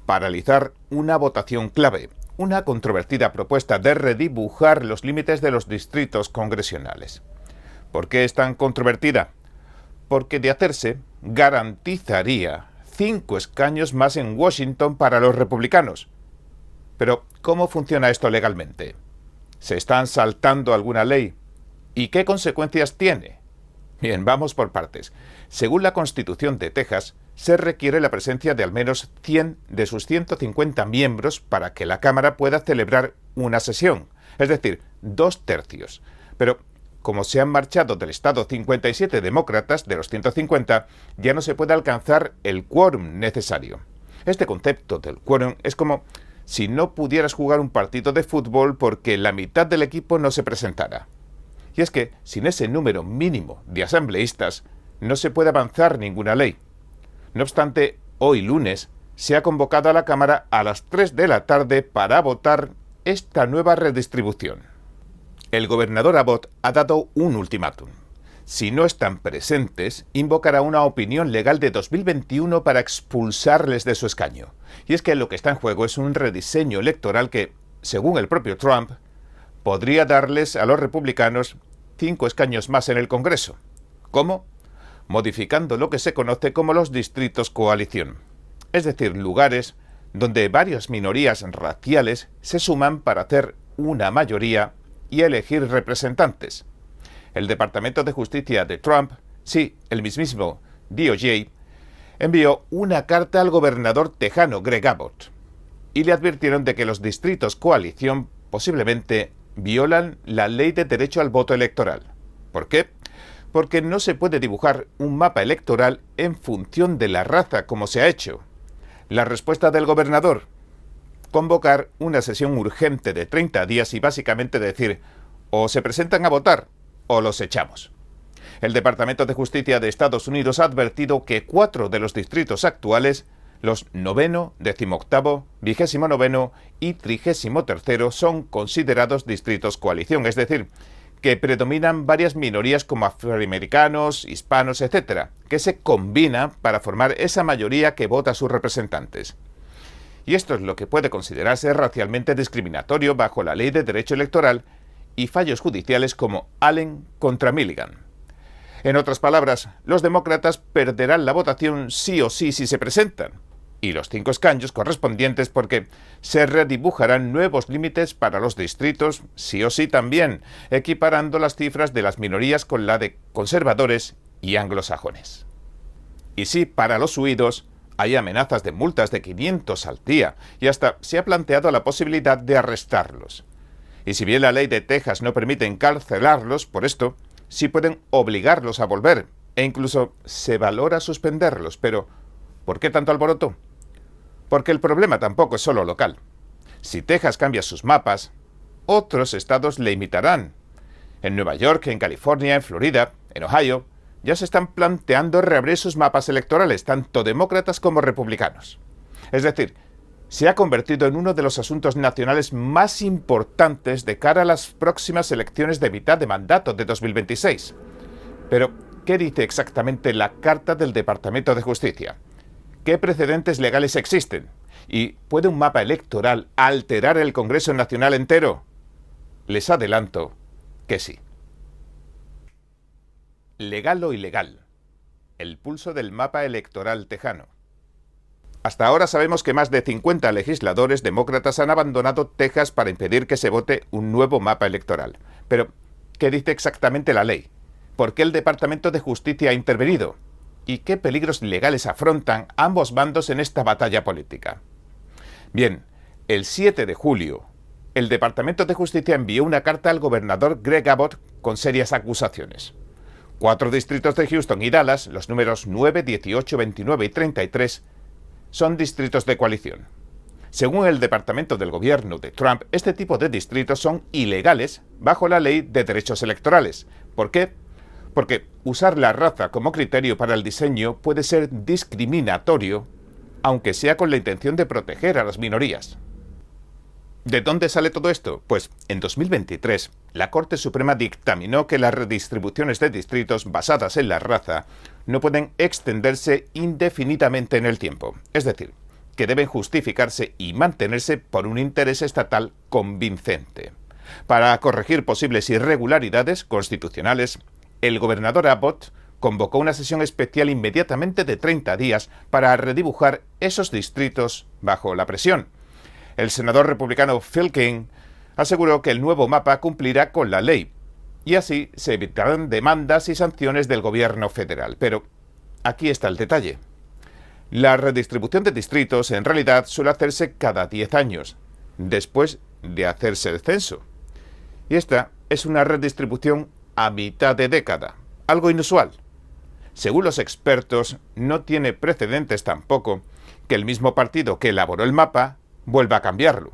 paralizar una votación clave, una controvertida propuesta de redibujar los límites de los distritos congresionales. ¿Por qué es tan controvertida? Porque de hacerse, garantizaría 5 escaños más en Washington para los republicanos. Pero, ¿cómo funciona esto legalmente? ¿Se están saltando alguna ley? ¿Y qué consecuencias tiene? Bien, vamos por partes. Según la Constitución de Texas, se requiere la presencia de al menos 100 de sus 150 miembros para que la Cámara pueda celebrar una sesión, es decir, 2/3. Pero, como se han marchado del estado 57 demócratas de los 150, ya no se puede alcanzar el quórum necesario. Este concepto del quórum es como si no pudieras jugar un partido de fútbol porque la mitad del equipo no se presentara. Y es que, sin ese número mínimo de asambleístas, no se puede avanzar ninguna ley. No obstante, hoy lunes se ha convocado a la Cámara a las 3 de la tarde para votar esta nueva redistribución. El gobernador Abbott ha dado un ultimátum. Si no están presentes, invocará una opinión legal de 2021 para expulsarles de su escaño. Y es que lo que está en juego es un rediseño electoral que, según el propio Trump, podría darles a los republicanos 5 escaños más en el Congreso. ¿Cómo? Modificando lo que se conoce como los distritos coalición. Es decir, lugares donde varias minorías raciales se suman para hacer una mayoría y elegir representantes. El Departamento de Justicia de Trump, sí, el mismísimo DOJ, envió una carta al gobernador tejano Greg Abbott y le advirtieron de que los distritos coalición posiblemente violan la ley de derecho al voto electoral. ¿Por qué? Porque no se puede dibujar un mapa electoral en función de la raza como se ha hecho. La respuesta del gobernador: convocar una sesión urgente de 30 días y básicamente decir, o se presentan a votar o los echamos. El Departamento de Justicia de Estados Unidos ha advertido que 4 de los distritos actuales, los 9º, 18º, 29º y 33º, son considerados distritos coalición, es decir, que predominan varias minorías como afroamericanos, hispanos, etc., que se combinan para formar esa mayoría que vota a sus representantes. Y esto es lo que puede considerarse racialmente discriminatorio bajo la Ley de Derecho Electoral y fallos judiciales como Allen contra Milligan. En otras palabras, los demócratas perderán la votación sí o sí si se presentan, y los 5 escaños correspondientes porque se redibujarán nuevos límites para los distritos, sí o sí también, equiparando las cifras de las minorías con la de conservadores y anglosajones. Y sí, para los huidos, hay amenazas de multas de 500 al día y hasta se ha planteado la posibilidad de arrestarlos. Y si bien la ley de Texas no permite encarcelarlos por esto, sí pueden obligarlos a volver e incluso se valora suspenderlos. Pero, ¿por qué tanto alboroto? Porque el problema tampoco es solo local. Si Texas cambia sus mapas, otros estados le imitarán. En Nueva York, en California, en Florida, en Ohio, ya se están planteando reabrir sus mapas electorales, tanto demócratas como republicanos. Es decir, se ha convertido en uno de los asuntos nacionales más importantes de cara a las próximas elecciones de mitad de mandato de 2026. Pero, ¿qué dice exactamente la Carta del Departamento de Justicia? ¿Qué precedentes legales existen? ¿Y puede un mapa electoral alterar el Congreso Nacional entero? Les adelanto que sí. Legal o ilegal. El pulso del mapa electoral tejano. Hasta ahora sabemos que más de 50 legisladores demócratas han abandonado Texas para impedir que se vote un nuevo mapa electoral. Pero, ¿qué dice exactamente la ley? ¿Por qué el Departamento de Justicia ha intervenido? ¿Y qué peligros legales afrontan ambos bandos en esta batalla política? Bien, el 7 de julio, el Departamento de Justicia envió una carta al gobernador Greg Abbott con serias acusaciones. 4 distritos de Houston y Dallas, los números 9, 18, 29 y 33, son distritos de coalición. Según el Departamento del Gobierno de Trump, este tipo de distritos son ilegales bajo la Ley de Derechos Electorales. ¿Por qué? Porque usar la raza como criterio para el diseño puede ser discriminatorio, aunque sea con la intención de proteger a las minorías. ¿De dónde sale todo esto? Pues en 2023, la Corte Suprema dictaminó que las redistribuciones de distritos basadas en la raza no pueden extenderse indefinidamente en el tiempo. Es decir, que deben justificarse y mantenerse por un interés estatal convincente. Para corregir posibles irregularidades constitucionales, el gobernador Abbott convocó una sesión especial inmediatamente de 30 días para redibujar esos distritos bajo la presión. El senador republicano Phil King aseguró que el nuevo mapa cumplirá con la ley y así se evitarán demandas y sanciones del gobierno federal. Pero aquí está el detalle. La redistribución de distritos en realidad suele hacerse cada 10 años, después de hacerse el censo. Y esta es una redistribución a mitad de década, algo inusual. Según los expertos, no tiene precedentes tampoco que el mismo partido que elaboró el mapa vuelva a cambiarlo.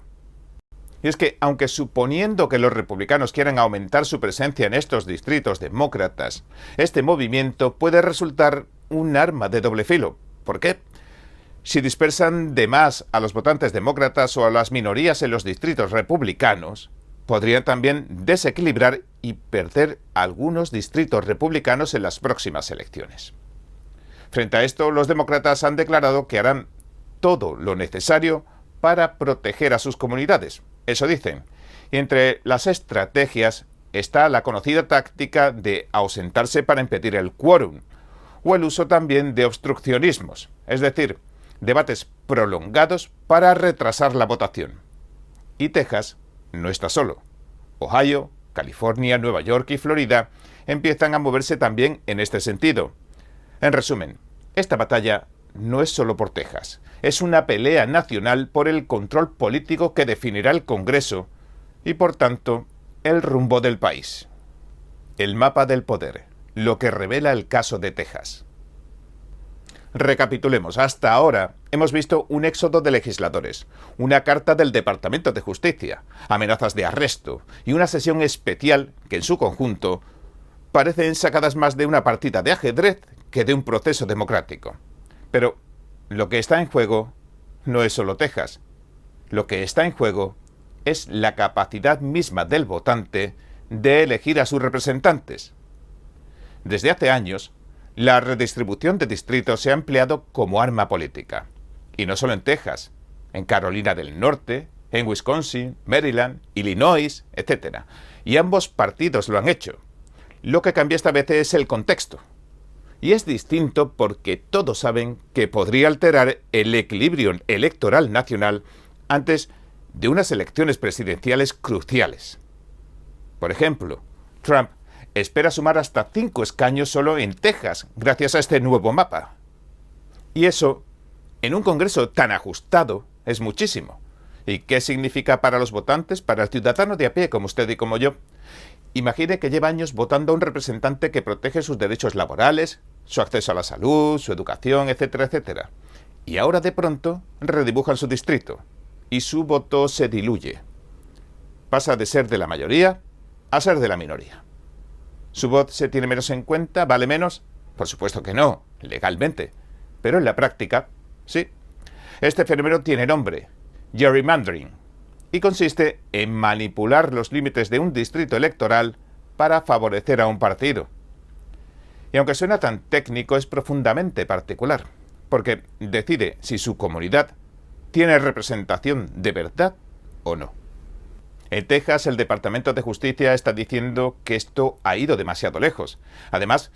Y es que, aunque suponiendo que los republicanos quieran aumentar su presencia en estos distritos demócratas, este movimiento puede resultar un arma de doble filo. ¿Por qué? Si dispersan de más a los votantes demócratas o a las minorías en los distritos republicanos, podrían también desequilibrar y perder algunos distritos republicanos en las próximas elecciones. Frente a esto, los demócratas han declarado que harán todo lo necesario para proteger a sus comunidades. Eso dicen. Y entre las estrategias está la conocida táctica de ausentarse para impedir el quórum, o el uso también de obstruccionismos, es decir, debates prolongados para retrasar la votación. Y Texas no está solo. Ohio, California, Nueva York y Florida empiezan a moverse también en este sentido. En resumen, esta batalla no es solo por Texas, es una pelea nacional por el control político que definirá el Congreso y, por tanto, el rumbo del país. El mapa del poder, lo que revela el caso de Texas. Recapitulemos, hasta ahora hemos visto un éxodo de legisladores, una carta del Departamento de Justicia, amenazas de arresto y una sesión especial que en su conjunto parecen sacadas más de una partida de ajedrez que de un proceso democrático. Pero lo que está en juego no es solo Texas. Lo que está en juego es la capacidad misma del votante de elegir a sus representantes. Desde hace años, la redistribución de distritos se ha empleado como arma política. Y no solo en Texas, en Carolina del Norte, en Wisconsin, Maryland, Illinois, etc. Y ambos partidos lo han hecho. Lo que cambia esta vez es el contexto. Y es distinto porque todos saben que podría alterar el equilibrio electoral nacional antes de unas elecciones presidenciales cruciales. Por ejemplo, Trump espera sumar hasta 5 escaños solo en Texas gracias a este nuevo mapa. Y eso, en un Congreso tan ajustado, es muchísimo. ¿Y qué significa para los votantes, para el ciudadano de a pie como usted y como yo? Imagine que lleva años votando a un representante que protege sus derechos laborales, su acceso a la salud, su educación, etcétera, etcétera. Y ahora de pronto redibujan su distrito y su voto se diluye. Pasa de ser de la mayoría a ser de la minoría. ¿Su voz se tiene menos en cuenta? ¿Vale menos? Por supuesto que no, legalmente. Pero en la práctica, sí. Este fenómeno tiene nombre: gerrymandering, y consiste en manipular los límites de un distrito electoral para favorecer a un partido. Y aunque suena tan técnico, es profundamente particular, porque decide si su comunidad tiene representación de verdad o no. En Texas, el Departamento de Justicia está diciendo que esto ha ido demasiado lejos. Además,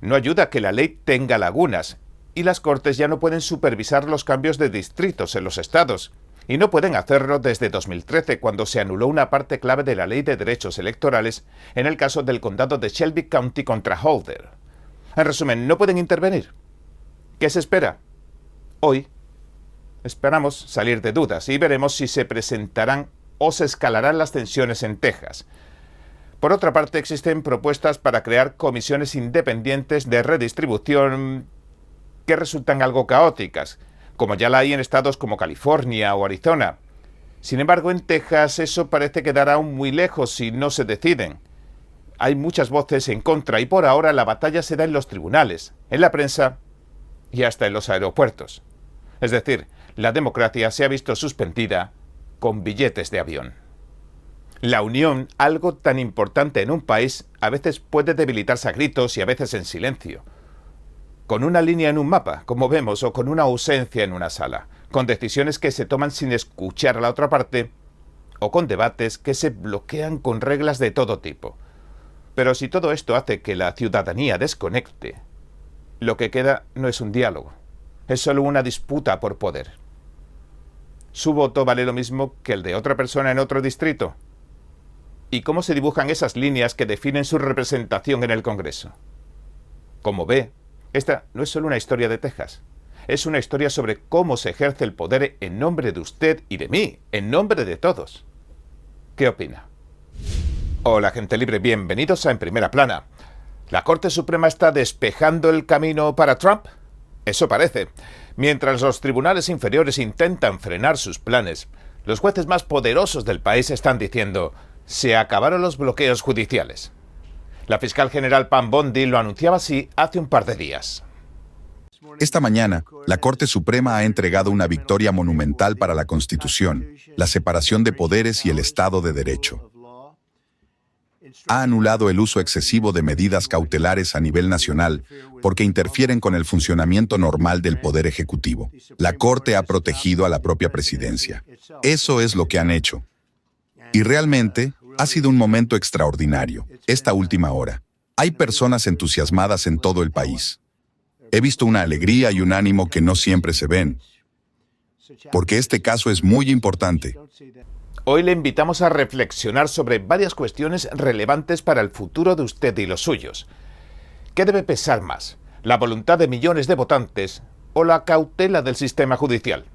no ayuda que la ley tenga lagunas, y las Cortes ya no pueden supervisar los cambios de distritos en los estados, y no pueden hacerlo desde 2013, cuando se anuló una parte clave de la Ley de Derechos Electorales en el caso del condado de Shelby County contra Holder. En resumen, no pueden intervenir. ¿Qué se espera? Hoy esperamos salir de dudas y veremos si se presentarán o se escalarán las tensiones en Texas. Por otra parte, existen propuestas para crear comisiones independientes de redistribución que resultan algo caóticas, como ya la hay en estados como California o Arizona. Sin embargo, en Texas eso parece quedar aún muy lejos si no se deciden. Hay muchas voces en contra y por ahora la batalla se da en los tribunales, en la prensa y hasta en los aeropuertos. Es decir, la democracia se ha visto suspendida con billetes de avión. La unión, algo tan importante en un país, a veces puede debilitarse a gritos y a veces en silencio. Con una línea en un mapa, como vemos, o con una ausencia en una sala, con decisiones que se toman sin escuchar a la otra parte, o con debates que se bloquean con reglas de todo tipo. Pero si todo esto hace que la ciudadanía desconecte, lo que queda no es un diálogo, es solo una disputa por poder. ¿Su voto vale lo mismo que el de otra persona en otro distrito? ¿Y cómo se dibujan esas líneas que definen su representación en el Congreso? Como ve, esta no es solo una historia de Texas, es una historia sobre cómo se ejerce el poder en nombre de usted y de mí, en nombre de todos. ¿Qué opina? Hola, gente libre, bienvenidos a En Primera Plana. ¿La Corte Suprema está despejando el camino para Trump? Eso parece. Mientras los tribunales inferiores intentan frenar sus planes, los jueces más poderosos del país están diciendo: se acabaron los bloqueos judiciales. La fiscal general Pam Bondi lo anunciaba así hace un par de días. Esta mañana, la Corte Suprema ha entregado una victoria monumental para la Constitución, la separación de poderes y el Estado de Derecho. Ha anulado el uso excesivo de medidas cautelares a nivel nacional porque interfieren con el funcionamiento normal del Poder Ejecutivo. La Corte ha protegido a la propia presidencia. Eso es lo que han hecho. Y realmente ha sido un momento extraordinario, esta última hora. Hay personas entusiasmadas en todo el país. He visto una alegría y un ánimo que no siempre se ven, porque este caso es muy importante. Hoy le invitamos a reflexionar sobre varias cuestiones relevantes para el futuro de usted y los suyos. ¿Qué debe pesar más, la voluntad de millones de votantes o la cautela del sistema judicial?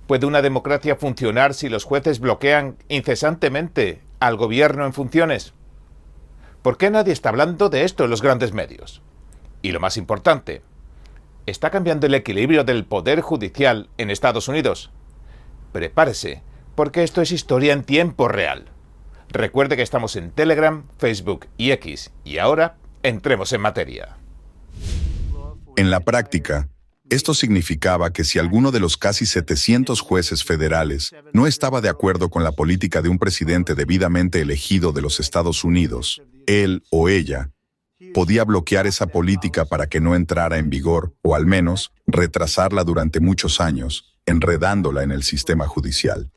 ¿Puede una democracia funcionar si los jueces bloquean incesantemente al gobierno en funciones? ¿Por qué nadie está hablando de esto en los grandes medios? Y lo más importante, ¿está cambiando el equilibrio del poder judicial en Estados Unidos? Prepárese, porque esto es historia en tiempo real. Recuerde que estamos en Telegram, Facebook y X, y ahora entremos en materia. En la práctica, esto significaba que si alguno de los casi 700 jueces federales no estaba de acuerdo con la política de un presidente debidamente elegido de los Estados Unidos, él o ella podía bloquear esa política para que no entrara en vigor, o al menos retrasarla durante muchos años, enredándola en el sistema judicial.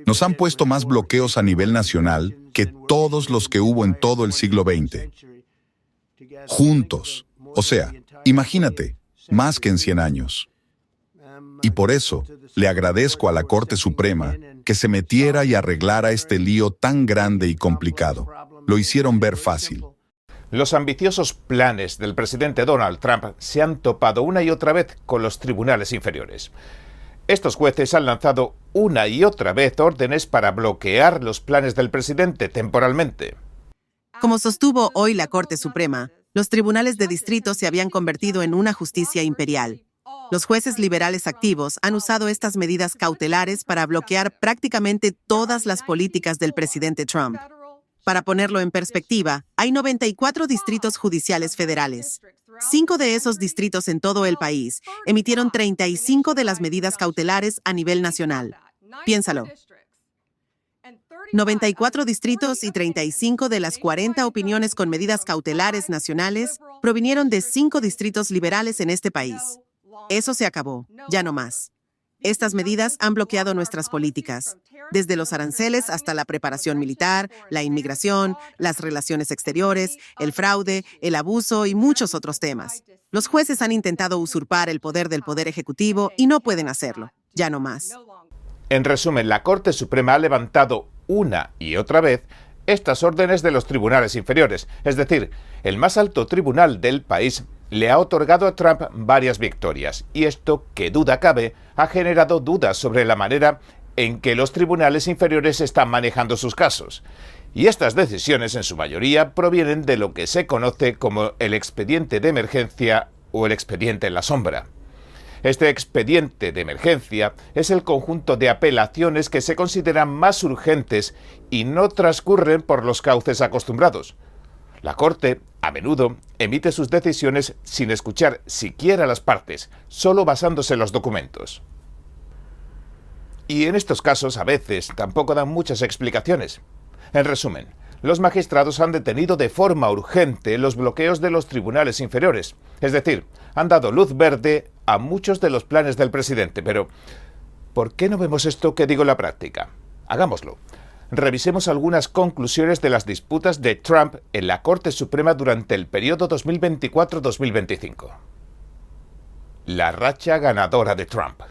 Nos han puesto más bloqueos a nivel nacional que todos los que hubo en todo el siglo XX. Juntos, O sea, imagínate, más que en 100 años. Y por eso, le agradezco a la Corte Suprema que se metiera y arreglara este lío tan grande y complicado. Lo hicieron ver fácil. Los ambiciosos planes del presidente Donald Trump se han topado una y otra vez con los tribunales inferiores. Estos jueces han lanzado una y otra vez órdenes para bloquear los planes del presidente temporalmente. Como sostuvo hoy la Corte Suprema, los tribunales de distrito se habían convertido en una justicia imperial. Los jueces liberales activos han usado estas medidas cautelares para bloquear prácticamente todas las políticas del presidente Trump. Para ponerlo en perspectiva, hay 94 distritos judiciales federales. 5 de esos distritos en todo el país emitieron 35 de las medidas cautelares a nivel nacional. Piénsalo. 94 distritos y 35 de las 40 opiniones con medidas cautelares nacionales provinieron de 5 distritos liberales en este país. Eso se acabó, ya no más. Estas medidas han bloqueado nuestras políticas, desde los aranceles hasta la preparación militar, la inmigración, las relaciones exteriores, el fraude, el abuso y muchos otros temas. Los jueces han intentado usurpar el poder del Poder Ejecutivo y no pueden hacerlo, ya no más. En resumen, la Corte Suprema ha levantado una y otra vez estas órdenes de los tribunales inferiores, es decir, el más alto tribunal del país le ha otorgado a Trump varias victorias, y esto, que duda cabe, ha generado dudas sobre la manera en que los tribunales inferiores están manejando sus casos. Y estas decisiones, en su mayoría, provienen de lo que se conoce como el expediente de emergencia o el expediente en la sombra. Este expediente de emergencia es el conjunto de apelaciones que se consideran más urgentes y no transcurren por los cauces acostumbrados. La Corte, a menudo, emite sus decisiones sin escuchar siquiera las partes, solo basándose en los documentos. Y en estos casos, a veces, tampoco dan muchas explicaciones. En resumen, los magistrados han detenido de forma urgente los bloqueos de los tribunales inferiores, es decir, han dado luz verde a muchos de los planes del presidente. Pero, ¿por qué no vemos esto que digo en la práctica? Hagámoslo. Revisemos algunas conclusiones de las disputas de Trump en la Corte Suprema durante el periodo 2024-2025. La racha ganadora de Trump.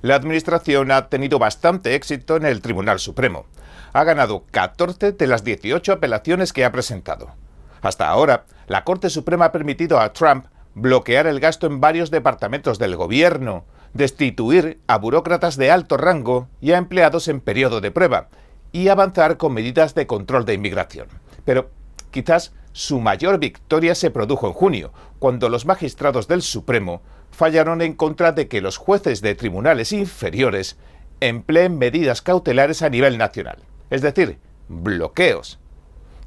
La administración ha tenido bastante éxito en el Tribunal Supremo. Ha ganado 14 de las 18 apelaciones que ha presentado. Hasta ahora, la Corte Suprema ha permitido a Trump bloquear el gasto en varios departamentos del gobierno, destituir a burócratas de alto rango y a empleados en periodo de prueba, y avanzar con medidas de control de inmigración. Pero quizás su mayor victoria se produjo en junio, cuando los magistrados del Supremo fallaron en contra de que los jueces de tribunales inferiores empleen medidas cautelares a nivel nacional, es decir, bloqueos.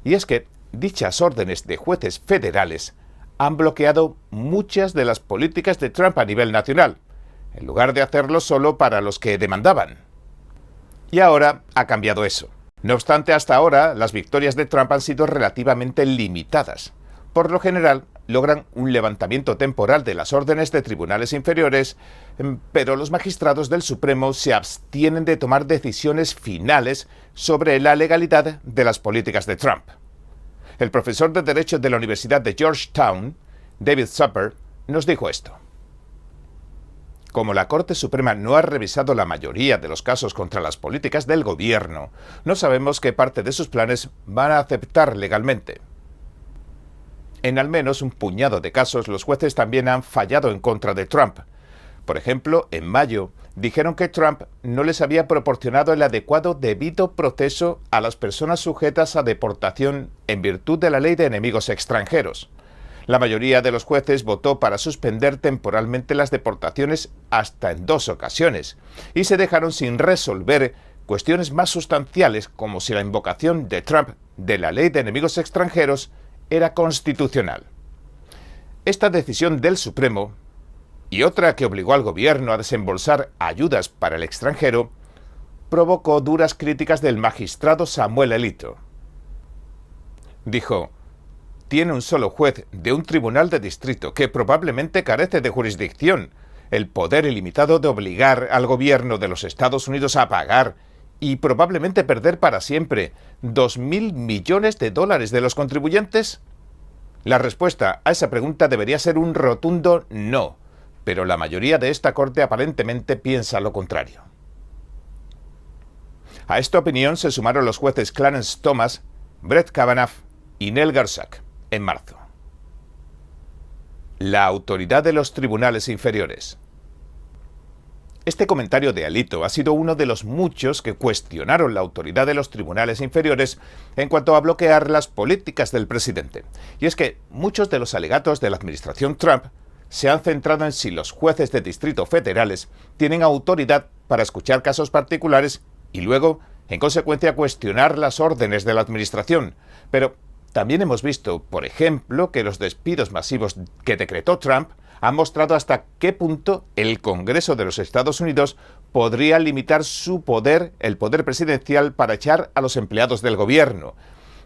Y es que dichas órdenes de jueces federales han bloqueado muchas de las políticas de Trump a nivel nacional, en lugar de hacerlo solo para los que demandaban. Y ahora ha cambiado eso. No obstante, hasta ahora, las victorias de Trump han sido relativamente limitadas. Por lo general, logran un levantamiento temporal de las órdenes de tribunales inferiores, pero los magistrados del Supremo se abstienen de tomar decisiones finales sobre la legalidad de las políticas de Trump. El profesor de Derecho de la Universidad de Georgetown, David Super, nos dijo esto. Como la Corte Suprema no ha revisado la mayoría de los casos contra las políticas del gobierno, no sabemos qué parte de sus planes van a aceptar legalmente. En al menos un puñado de casos, los jueces también han fallado en contra de Trump. Por ejemplo, en mayo, dijeron que Trump no les había proporcionado el adecuado debido proceso a las personas sujetas a deportación en virtud de la Ley de Enemigos Extranjeros. La mayoría de los jueces votó para suspender temporalmente las deportaciones hasta en 2 ocasiones, y se dejaron sin resolver cuestiones más sustanciales, como si la invocación de Trump de la Ley de Enemigos Extranjeros era constitucional. Esta decisión del Supremo, y otra que obligó al gobierno a desembolsar ayudas para el extranjero, provocó duras críticas del magistrado Samuel Alito. Dijo: tiene un solo juez de un tribunal de distrito que probablemente carece de jurisdicción, el poder ilimitado de obligar al gobierno de los Estados Unidos a pagar y probablemente perder para siempre $2.000 millones de los contribuyentes. La respuesta a esa pregunta debería ser un rotundo no, pero la mayoría de esta Corte aparentemente piensa lo contrario. A esta opinión se sumaron los jueces Clarence Thomas, Brett Kavanaugh y Neil Gorsuch en marzo. La autoridad de los tribunales inferiores. Este comentario de Alito ha sido uno de los muchos que cuestionaron la autoridad de los tribunales inferiores en cuanto a bloquear las políticas del presidente. Y es que muchos de los alegatos de la administración Trump se han centrado en si los jueces de distrito federales tienen autoridad para escuchar casos particulares y luego, en consecuencia, cuestionar las órdenes de la administración. Pero también hemos visto, por ejemplo, que los despidos masivos que decretó Trump han mostrado hasta qué punto el Congreso de los Estados Unidos podría limitar su poder, el poder presidencial, para echar a los empleados del gobierno.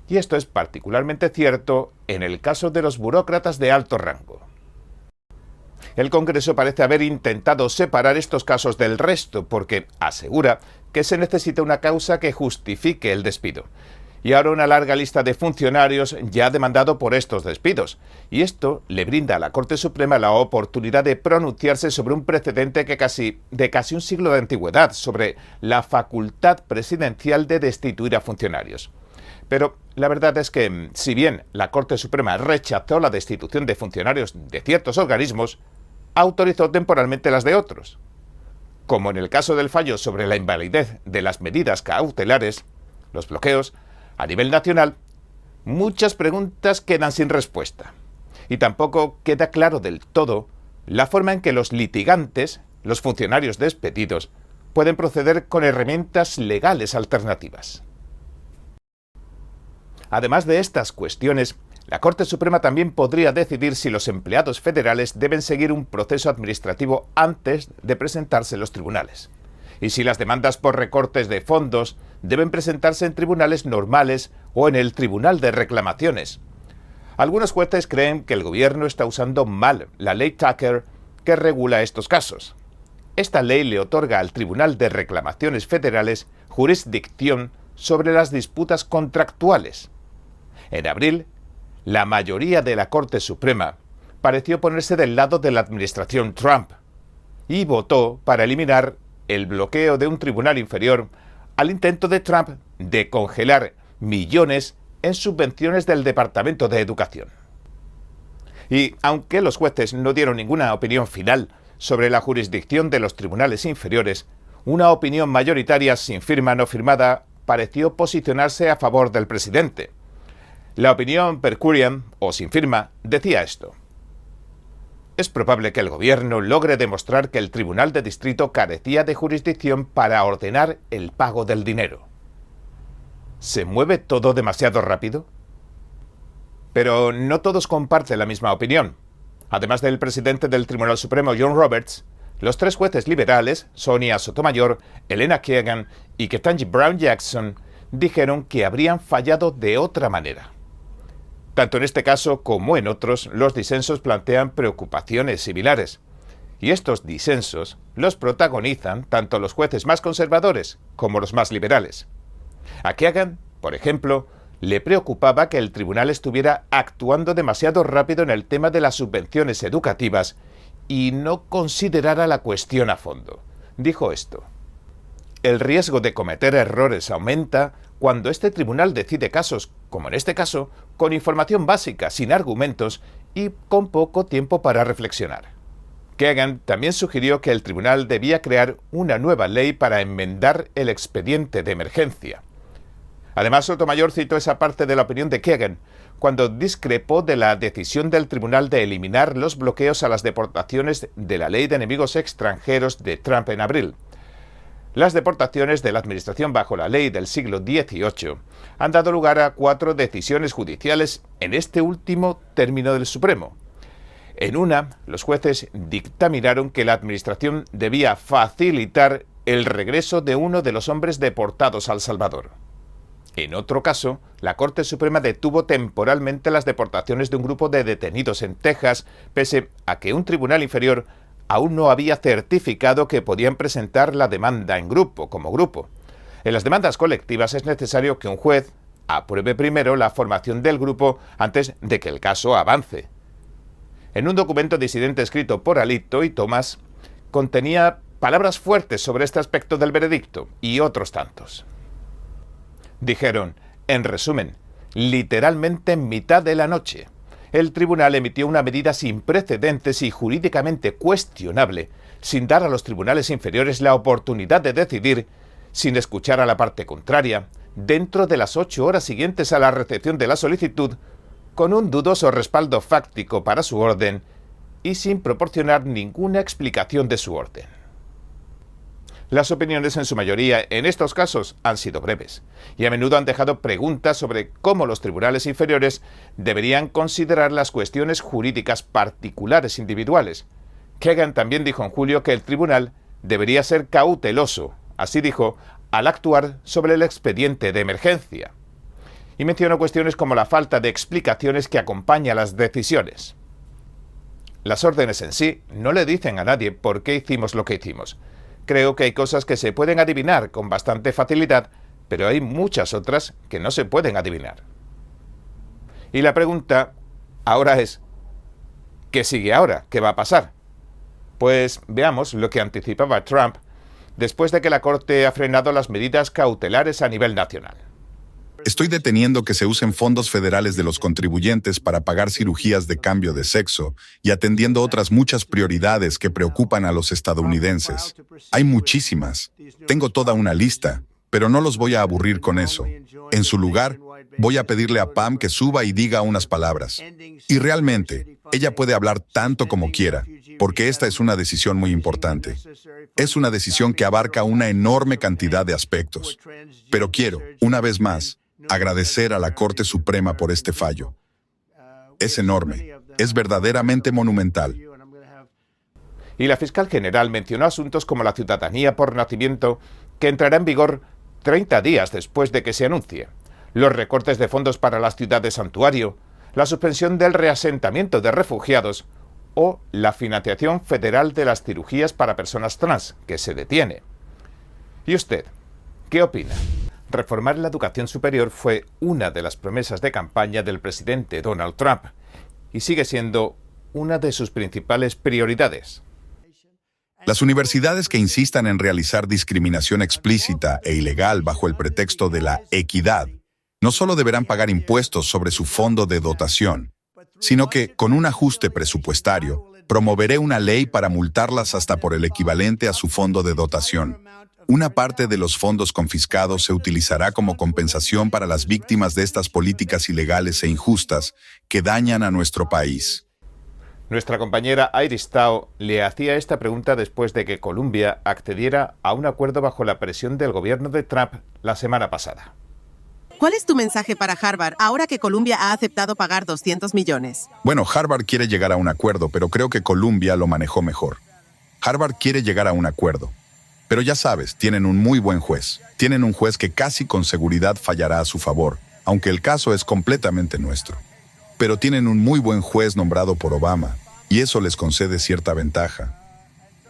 Y esto es particularmente cierto en el caso de los burócratas de alto rango. El Congreso parece haber intentado separar estos casos del resto porque asegura que se necesita una causa que justifique el despido. Y ahora una larga lista de funcionarios ya ha demandado por estos despidos. Y esto le brinda a la Corte Suprema la oportunidad de pronunciarse sobre un precedente de casi un siglo de antigüedad, sobre la facultad presidencial de destituir a funcionarios. Pero la verdad es que, si bien la Corte Suprema rechazó la destitución de funcionarios de ciertos organismos, autorizó temporalmente las de otros. Como en el caso del fallo sobre la invalidez de las medidas cautelares, los bloqueos, a nivel nacional, muchas preguntas quedan sin respuesta. Y tampoco queda claro del todo la forma en que los litigantes, los funcionarios despedidos, pueden proceder con herramientas legales alternativas. Además de estas cuestiones, la Corte Suprema también podría decidir si los empleados federales deben seguir un proceso administrativo antes de presentarse en los tribunales, y si las demandas por recortes de fondos deben presentarse en tribunales normales o en el Tribunal de Reclamaciones. Algunos jueces creen que el gobierno está usando mal la ley Tucker que regula estos casos. Esta ley le otorga al Tribunal de Reclamaciones Federales jurisdicción sobre las disputas contractuales. En abril, la mayoría de la Corte Suprema pareció ponerse del lado de la administración Trump y votó para eliminar el bloqueo de un tribunal inferior al intento de Trump de congelar millones en subvenciones del Departamento de Educación. Y aunque los jueces no dieron ninguna opinión final sobre la jurisdicción de los tribunales inferiores, una opinión mayoritaria sin firma no firmada pareció posicionarse a favor del presidente. La opinión per curiam, o sin firma, decía esto: es probable que el gobierno logre demostrar que el Tribunal de Distrito carecía de jurisdicción para ordenar el pago del dinero. ¿Se mueve todo demasiado rápido? Pero no todos comparten la misma opinión. Además del presidente del Tribunal Supremo, John Roberts, los tres jueces liberales, Sonia Sotomayor, Elena Kagan y Ketanji Brown Jackson, dijeron que habrían fallado de otra manera. Tanto en este caso como en otros, los disensos plantean preocupaciones similares. Y estos disensos los protagonizan tanto los jueces más conservadores como los más liberales. A Kagan, por ejemplo, le preocupaba que el tribunal estuviera actuando demasiado rápido en el tema de las subvenciones educativas y no considerara la cuestión a fondo. Dijo esto: el riesgo de cometer errores aumenta cuando este tribunal decide casos, como en este caso, con información básica, sin argumentos y con poco tiempo para reflexionar. Kagan también sugirió que el tribunal debía crear una nueva ley para enmendar el expediente de emergencia. Además, Sotomayor citó esa parte de la opinión de Kagan cuando discrepó de la decisión del tribunal de eliminar los bloqueos a las deportaciones de la ley de enemigos extranjeros de Trump en abril. Las deportaciones de la administración bajo la ley del siglo XVIII han dado lugar a 4 decisiones judiciales en este último término del Supremo. En una, los jueces dictaminaron que la administración debía facilitar el regreso de uno de los hombres deportados a El Salvador. En otro caso, la Corte Suprema detuvo temporalmente las deportaciones de un grupo de detenidos en Texas, pese a que un tribunal inferior aún no había certificado que podían presentar la demanda en grupo, como grupo. En las demandas colectivas es necesario que un juez apruebe primero la formación del grupo antes de que el caso avance. En un documento disidente escrito por Alito y Thomas, contenía palabras fuertes sobre este aspecto del veredicto y otros tantos. Dijeron, en resumen, literalmente en mitad de la noche, el tribunal emitió una medida sin precedentes y jurídicamente cuestionable, sin dar a los tribunales inferiores la oportunidad de decidir, sin escuchar a la parte contraria, dentro de las 8 horas siguientes a la recepción de la solicitud, con un dudoso respaldo fáctico para su orden y sin proporcionar ninguna explicación de su orden. Las opiniones en su mayoría en estos casos han sido breves y a menudo han dejado preguntas sobre cómo los tribunales inferiores deberían considerar las cuestiones jurídicas particulares individuales. Kagan también dijo en julio que el tribunal debería ser cauteloso, así dijo, al actuar sobre el expediente de emergencia. Y mencionó cuestiones como la falta de explicaciones que acompaña a las decisiones. Las órdenes en sí no le dicen a nadie por qué hicimos lo que hicimos. Creo que hay cosas que se pueden adivinar con bastante facilidad, pero hay muchas otras que no se pueden adivinar. Y la pregunta ahora es, ¿qué sigue ahora? ¿Qué va a pasar? Pues veamos lo que anticipaba Trump después de que la Corte ha frenado las medidas cautelares a nivel nacional. Estoy deteniendo que se usen fondos federales de los contribuyentes para pagar cirugías de cambio de sexo y atendiendo otras muchas prioridades que preocupan a los estadounidenses. Hay muchísimas. Tengo toda una lista, pero no los voy a aburrir con eso. En su lugar, voy a pedirle a Pam que suba y diga unas palabras. Y realmente, ella puede hablar tanto como quiera, porque esta es una decisión muy importante. Es una decisión que abarca una enorme cantidad de aspectos. Pero quiero, una vez más, agradecer a la Corte Suprema por este fallo. Es enorme, es verdaderamente monumental. Y la fiscal general mencionó asuntos como la ciudadanía por nacimiento, que entrará en vigor 30 días después de que se anuncie, los recortes de fondos para las ciudades santuario, la suspensión del reasentamiento de refugiados o la financiación federal de las cirugías para personas trans, que se detiene. ¿Y usted qué opina? Reformar la educación superior fue una de las promesas de campaña del presidente Donald Trump y sigue siendo una de sus principales prioridades. Las universidades que insistan en realizar discriminación explícita e ilegal bajo el pretexto de la equidad no solo deberán pagar impuestos sobre su fondo de dotación, sino que, con un ajuste presupuestario, promoveré una ley para multarlas hasta por el equivalente a su fondo de dotación. Una parte de los fondos confiscados se utilizará como compensación para las víctimas de estas políticas ilegales e injustas que dañan a nuestro país. Nuestra compañera Iris Tao le hacía esta pregunta después de que Columbia accediera a un acuerdo bajo la presión del gobierno de Trump la semana pasada. ¿Cuál es tu mensaje para Harvard ahora que Columbia ha aceptado pagar 200 millones? Bueno, Harvard quiere llegar a un acuerdo, pero creo que Columbia lo manejó mejor. Harvard quiere llegar a un acuerdo. Pero ya sabes, tienen un muy buen juez. Tienen un juez que casi con seguridad fallará a su favor, aunque el caso es completamente nuestro. Pero tienen un muy buen juez nombrado por Obama, y eso les concede cierta ventaja.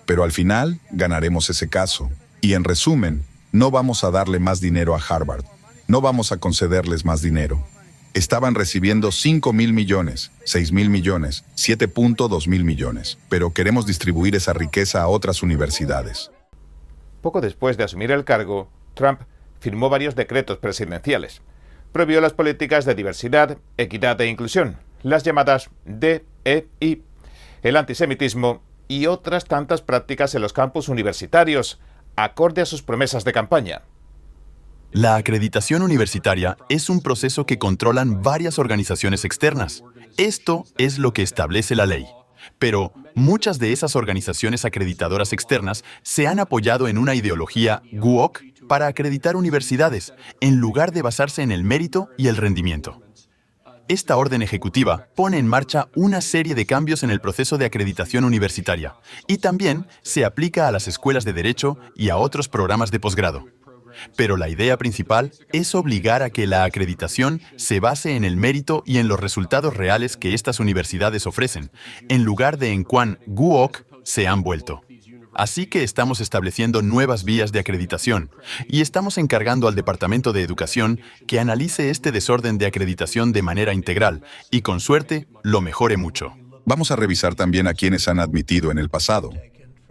Pero al final, ganaremos ese caso. Y en resumen, no vamos a darle más dinero a Harvard. No vamos a concederles más dinero. Estaban recibiendo 5,000 millones, 6,000 millones, 7,2 millones, pero queremos distribuir esa riqueza a otras universidades. Poco después de asumir el cargo, Trump firmó varios decretos presidenciales. Prohibió las políticas de diversidad, equidad e inclusión, las llamadas DEI, el antisemitismo y otras tantas prácticas en los campus universitarios, acorde a sus promesas de campaña. La acreditación universitaria es un proceso que controlan varias organizaciones externas. Esto es lo que establece la ley. Pero muchas de esas organizaciones acreditadoras externas se han apoyado en una ideología woke para acreditar universidades, en lugar de basarse en el mérito y el rendimiento. Esta orden ejecutiva pone en marcha una serie de cambios en el proceso de acreditación universitaria y también se aplica a las escuelas de derecho y a otros programas de posgrado. Pero la idea principal es obligar a que la acreditación se base en el mérito y en los resultados reales que estas universidades ofrecen, en lugar de en cuán woke se han vuelto. Así que estamos estableciendo nuevas vías de acreditación y estamos encargando al Departamento de Educación que analice este desorden de acreditación de manera integral y, con suerte, lo mejore mucho. Vamos a revisar también a quienes han admitido en el pasado.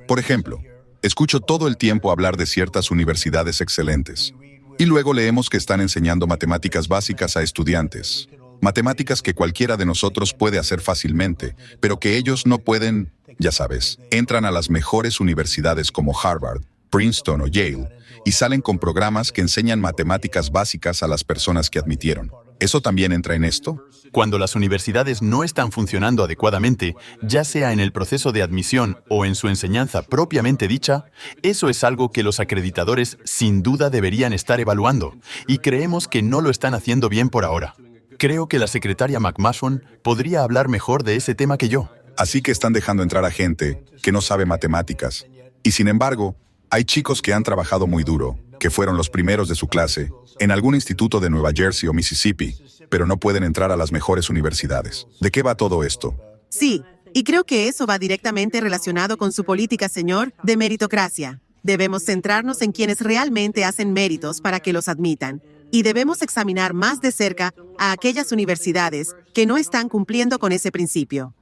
Por ejemplo, escucho todo el tiempo hablar de ciertas universidades excelentes. Y luego leemos que están enseñando matemáticas básicas a estudiantes. Matemáticas que cualquiera de nosotros puede hacer fácilmente, pero que ellos no pueden, ya sabes. Entran a las mejores universidades como Harvard, Princeton o Yale y salen con programas que enseñan matemáticas básicas a las personas que admitieron. ¿Eso también entra en esto? Cuando las universidades no están funcionando adecuadamente, ya sea en el proceso de admisión o en su enseñanza propiamente dicha, eso es algo que los acreditadores sin duda deberían estar evaluando, y creemos que no lo están haciendo bien por ahora. Creo que la secretaria McMason podría hablar mejor de ese tema que yo. Así que están dejando entrar a gente que no sabe matemáticas. Y sin embargo, hay chicos que han trabajado muy duro, que fueron los primeros de su clase, en algún instituto de Nueva Jersey o Mississippi, pero no pueden entrar a las mejores universidades. ¿De qué va todo esto? Sí, y creo que eso va directamente relacionado con su política, señor, de meritocracia. Debemos centrarnos en quienes realmente hacen méritos para que los admitan. Y debemos examinar más de cerca a aquellas universidades que no están cumpliendo con ese principio.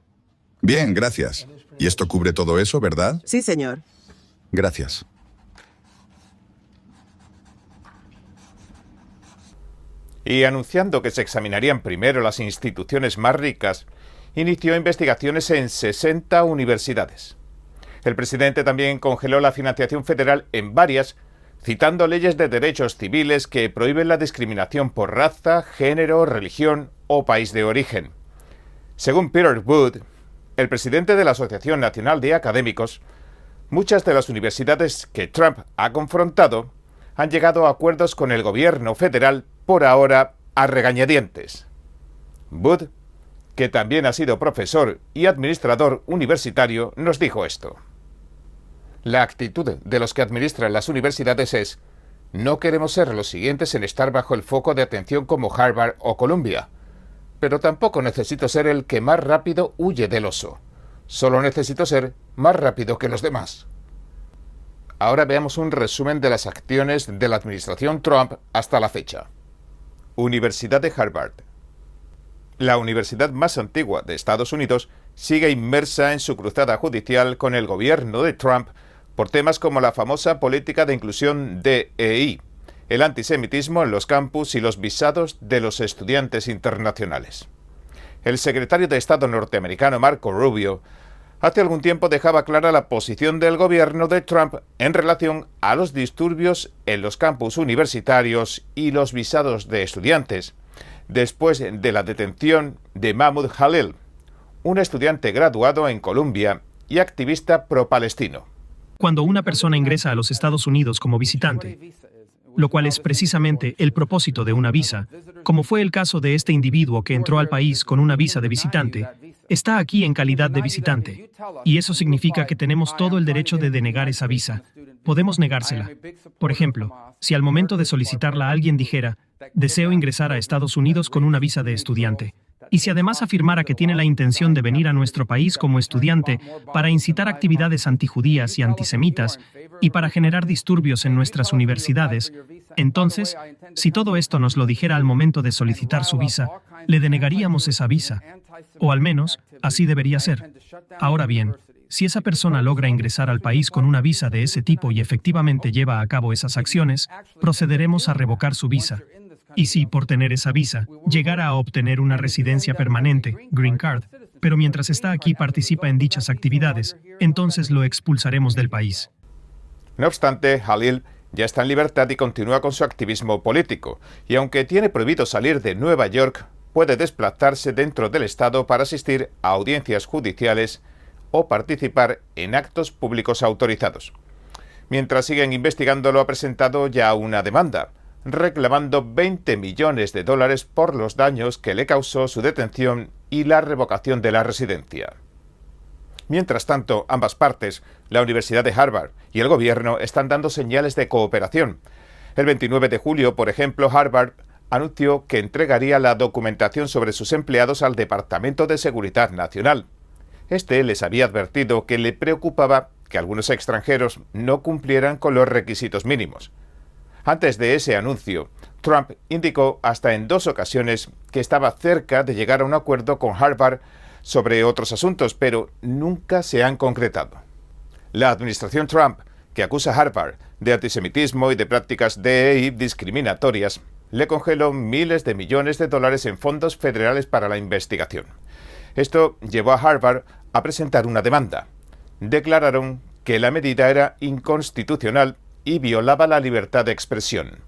Bien, gracias. Y esto cubre todo eso, ¿verdad? Sí, señor. Gracias. Y anunciando que se examinarían primero las instituciones más ricas, inició investigaciones en 60 universidades. El presidente también congeló la financiación federal en varias, citando leyes de derechos civiles que prohíben la discriminación por raza, género, religión o país de origen. Según Peter Wood, el presidente de la Asociación Nacional de Académicos, muchas de las universidades que Trump ha confrontado han llegado a acuerdos con el gobierno federal, por ahora a regañadientes. Wood, que también ha sido profesor y administrador universitario, nos dijo esto. La actitud de los que administran las universidades es: no queremos ser los siguientes en estar bajo el foco de atención como Harvard o Columbia, pero tampoco necesito ser el que más rápido huye del oso. Solo necesito ser más rápido que los demás. Ahora veamos un resumen de las acciones de la administración Trump hasta la fecha. Universidad de Harvard. La universidad más antigua de Estados Unidos sigue inmersa en su cruzada judicial con el gobierno de Trump por temas como la famosa política de inclusión DEI, el antisemitismo en los campus y los visados de los estudiantes internacionales. El secretario de Estado norteamericano Marco Rubio hace algún tiempo dejaba clara la posición del gobierno de Trump en relación a los disturbios en los campus universitarios y los visados de estudiantes, después de la detención de Mahmoud Khalil, un estudiante graduado en Columbia y activista pro-palestino. Cuando una persona ingresa a los Estados Unidos como visitante, lo cual es precisamente el propósito de una visa, como fue el caso de este individuo que entró al país con una visa de visitante, está aquí en calidad de visitante. Y eso significa que tenemos todo el derecho de denegar esa visa. Podemos negársela. Por ejemplo, si al momento de solicitarla alguien dijera, deseo ingresar a Estados Unidos con una visa de estudiante, y si además afirmara que tiene la intención de venir a nuestro país como estudiante para incitar actividades antijudías y antisemitas y para generar disturbios en nuestras universidades, entonces, si todo esto nos lo dijera al momento de solicitar su visa, le denegaríamos esa visa. O al menos, así debería ser. Ahora bien, si esa persona logra ingresar al país con una visa de ese tipo y efectivamente lleva a cabo esas acciones, procederemos a revocar su visa. Y si, por tener esa visa, llegara a obtener una residencia permanente, Green Card, pero mientras está aquí participa en dichas actividades, entonces lo expulsaremos del país. No obstante, Khalil ya está en libertad y continúa con su activismo político, y aunque tiene prohibido salir de Nueva York, puede desplazarse dentro del estado para asistir a audiencias judiciales o participar en actos públicos autorizados. Mientras siguen investigándolo, ha presentado ya una demanda, reclamando $20 millones por los daños que le causó su detención y la revocación de la residencia. Mientras tanto, ambas partes, la Universidad de Harvard y el gobierno, están dando señales de cooperación. El 29 de julio, por ejemplo, Harvard anunció que entregaría la documentación sobre sus empleados al Departamento de Seguridad Nacional. Este les había advertido que le preocupaba que algunos extranjeros no cumplieran con los requisitos mínimos. Antes de ese anuncio, Trump indicó hasta en 2 ocasiones que estaba cerca de llegar a un acuerdo con Harvard sobre otros asuntos, pero nunca se han concretado. La administración Trump, que acusa a Harvard de antisemitismo y de prácticas DEI discriminatorias, le congeló miles de millones de dólares en fondos federales para la investigación. Esto llevó a Harvard a presentar una demanda. Declararon que la medida era inconstitucional y violaba la libertad de expresión.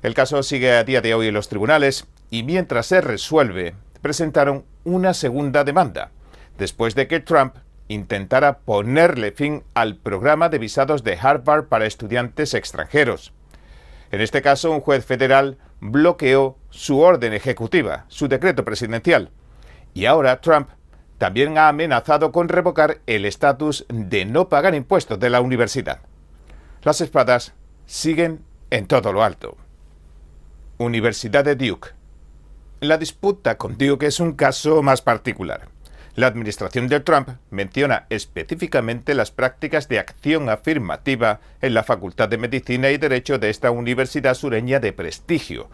El caso sigue a día de hoy en los tribunales y mientras se resuelve, presentaron una segunda demanda, después de que Trump intentara ponerle fin al programa de visados de Harvard para estudiantes extranjeros. En este caso, un juez federal bloqueó su orden ejecutiva, su decreto presidencial, y ahora Trump también ha amenazado con revocar el estatus de no pagar impuestos de la universidad. Las espadas siguen en todo lo alto. Universidad de Duke. La disputa con Duke es un caso más particular. La administración de Trump menciona específicamente las prácticas de acción afirmativa en la Facultad de Medicina y Derecho de esta universidad sureña de prestigio,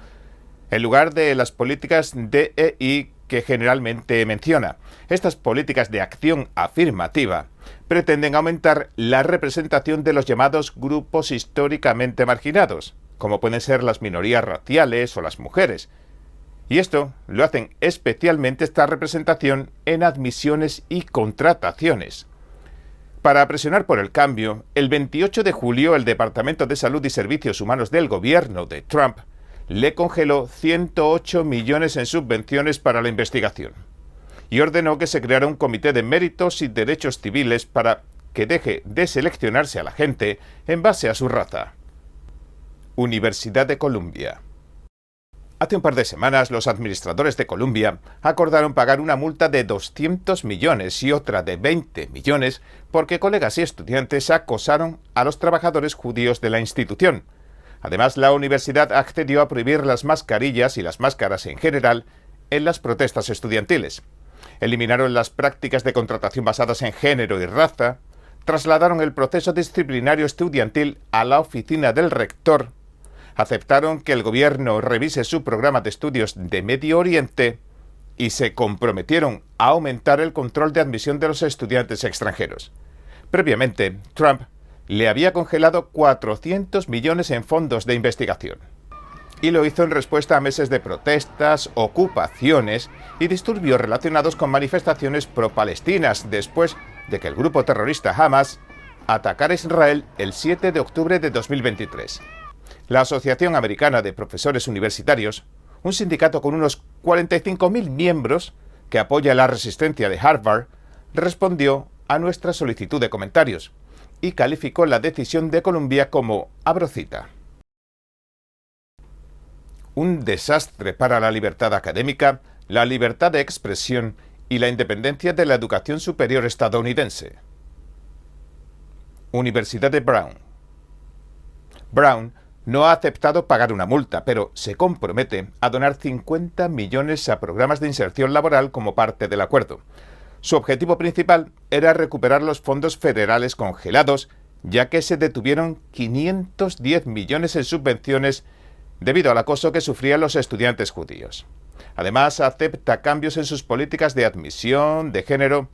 en lugar de las políticas DEI que generalmente menciona. Estas políticas de acción afirmativa pretenden aumentar la representación de los llamados grupos históricamente marginados, como pueden ser las minorías raciales o las mujeres. Y esto lo hacen especialmente esta representación en admisiones y contrataciones. Para presionar por el cambio, el 28 de julio el Departamento de Salud y Servicios Humanos del gobierno de Trump le congeló 108 millones en subvenciones para la investigación y ordenó que se creara un comité de méritos y derechos civiles para que deje de seleccionarse a la gente en base a su raza. Universidad de Columbia. Hace un par de semanas, los administradores de Columbia acordaron pagar una multa de 200 millones y otra de 20 millones porque colegas y estudiantes acosaron a los trabajadores judíos de la institución. Además, la universidad accedió a prohibir las mascarillas y las máscaras en general en las protestas estudiantiles. Eliminaron las prácticas de contratación basadas en género y raza, trasladaron el proceso disciplinario estudiantil a la oficina del rector, aceptaron que el gobierno revise su programa de estudios de Medio Oriente y se comprometieron a aumentar el control de admisión de los estudiantes extranjeros. Previamente, Trump le había congelado 400 millones en fondos de investigación. Y lo hizo en respuesta a meses de protestas, ocupaciones y disturbios relacionados con manifestaciones pro-palestinas después de que el grupo terrorista Hamas atacara a Israel el 7 de octubre de 2023. La Asociación Americana de Profesores Universitarios, un sindicato con unos 45.000 miembros que apoya la resistencia de Harvard, respondió a nuestra solicitud de comentarios y calificó la decisión de Columbia como, abro cita, un desastre para la libertad académica, la libertad de expresión y la independencia de la educación superior estadounidense. Universidad de Brown. Brown no ha aceptado pagar una multa, pero se compromete a donar 50 millones a programas de inserción laboral como parte del acuerdo. Su objetivo principal era recuperar los fondos federales congelados, ya que se detuvieron 510 millones en subvenciones debido al acoso que sufrían los estudiantes judíos. Además, acepta cambios en sus políticas de admisión, de género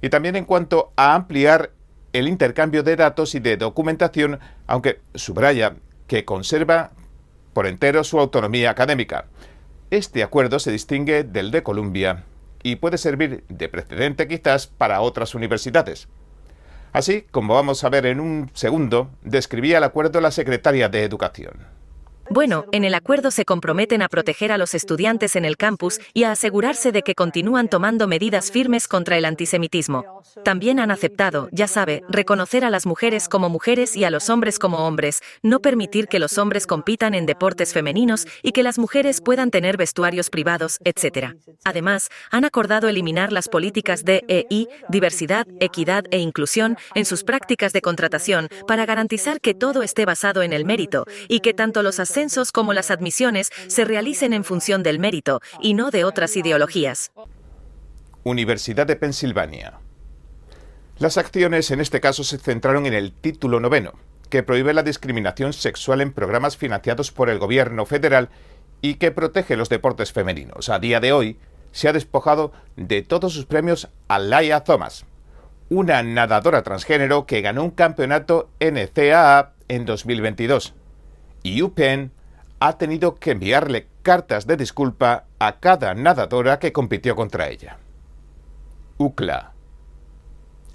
y también en cuanto a ampliar el intercambio de datos y de documentación, aunque subraya que conserva por entero su autonomía académica. Este acuerdo se distingue del de Columbia y puede servir de precedente quizás para otras universidades. Así, como vamos a ver en un segundo, describía el acuerdo la secretaria de Educación. Bueno, en el acuerdo se comprometen a proteger a los estudiantes en el campus y a asegurarse de que continúan tomando medidas firmes contra el antisemitismo. También han aceptado, ya sabe, reconocer a las mujeres como mujeres y a los hombres como hombres, no permitir que los hombres compitan en deportes femeninos y que las mujeres puedan tener vestuarios privados, etc. Además, han acordado eliminar las políticas DEI, diversidad, equidad e inclusión, en sus prácticas de contratación para garantizar que todo esté basado en el mérito y que tanto los ascensos como las admisiones se realicen en función del mérito y no de otras ideologías. Universidad de Pensilvania. Las acciones en este caso se centraron en el título 9, que prohíbe la discriminación sexual en programas financiados por el gobierno federal y que protege los deportes femeninos. A día de hoy, se ha despojado de todos sus premios a Laia Thomas, una nadadora transgénero que ganó un campeonato NCAA en 2022. Y UPenn ha tenido que enviarle cartas de disculpa a cada nadadora que compitió contra ella. UCLA.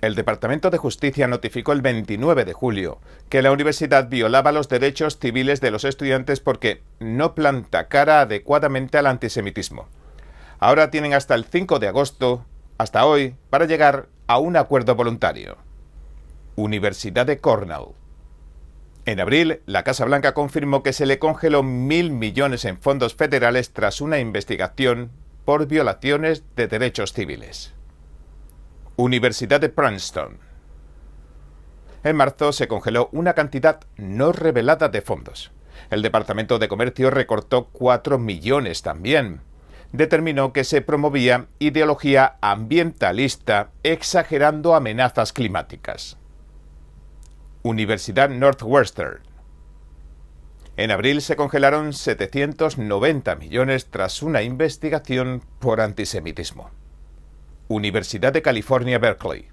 El Departamento de Justicia notificó el 29 de julio que la universidad violaba los derechos civiles de los estudiantes porque no planta cara adecuadamente al antisemitismo. Ahora tienen hasta el 5 de agosto, hasta hoy, para llegar a un acuerdo voluntario. Universidad de Cornell. En abril, la Casa Blanca confirmó que se le congeló 1.000 millones en fondos federales tras una investigación por violaciones de derechos civiles. Universidad de Princeton. En marzo se congeló una cantidad no revelada de fondos. El Departamento de Comercio recortó 4 millones también. Determinó que se promovía ideología ambientalista exagerando amenazas climáticas. Universidad Northwestern. En abril se congelaron 790 millones tras una investigación por antisemitismo. Universidad de California, Berkeley.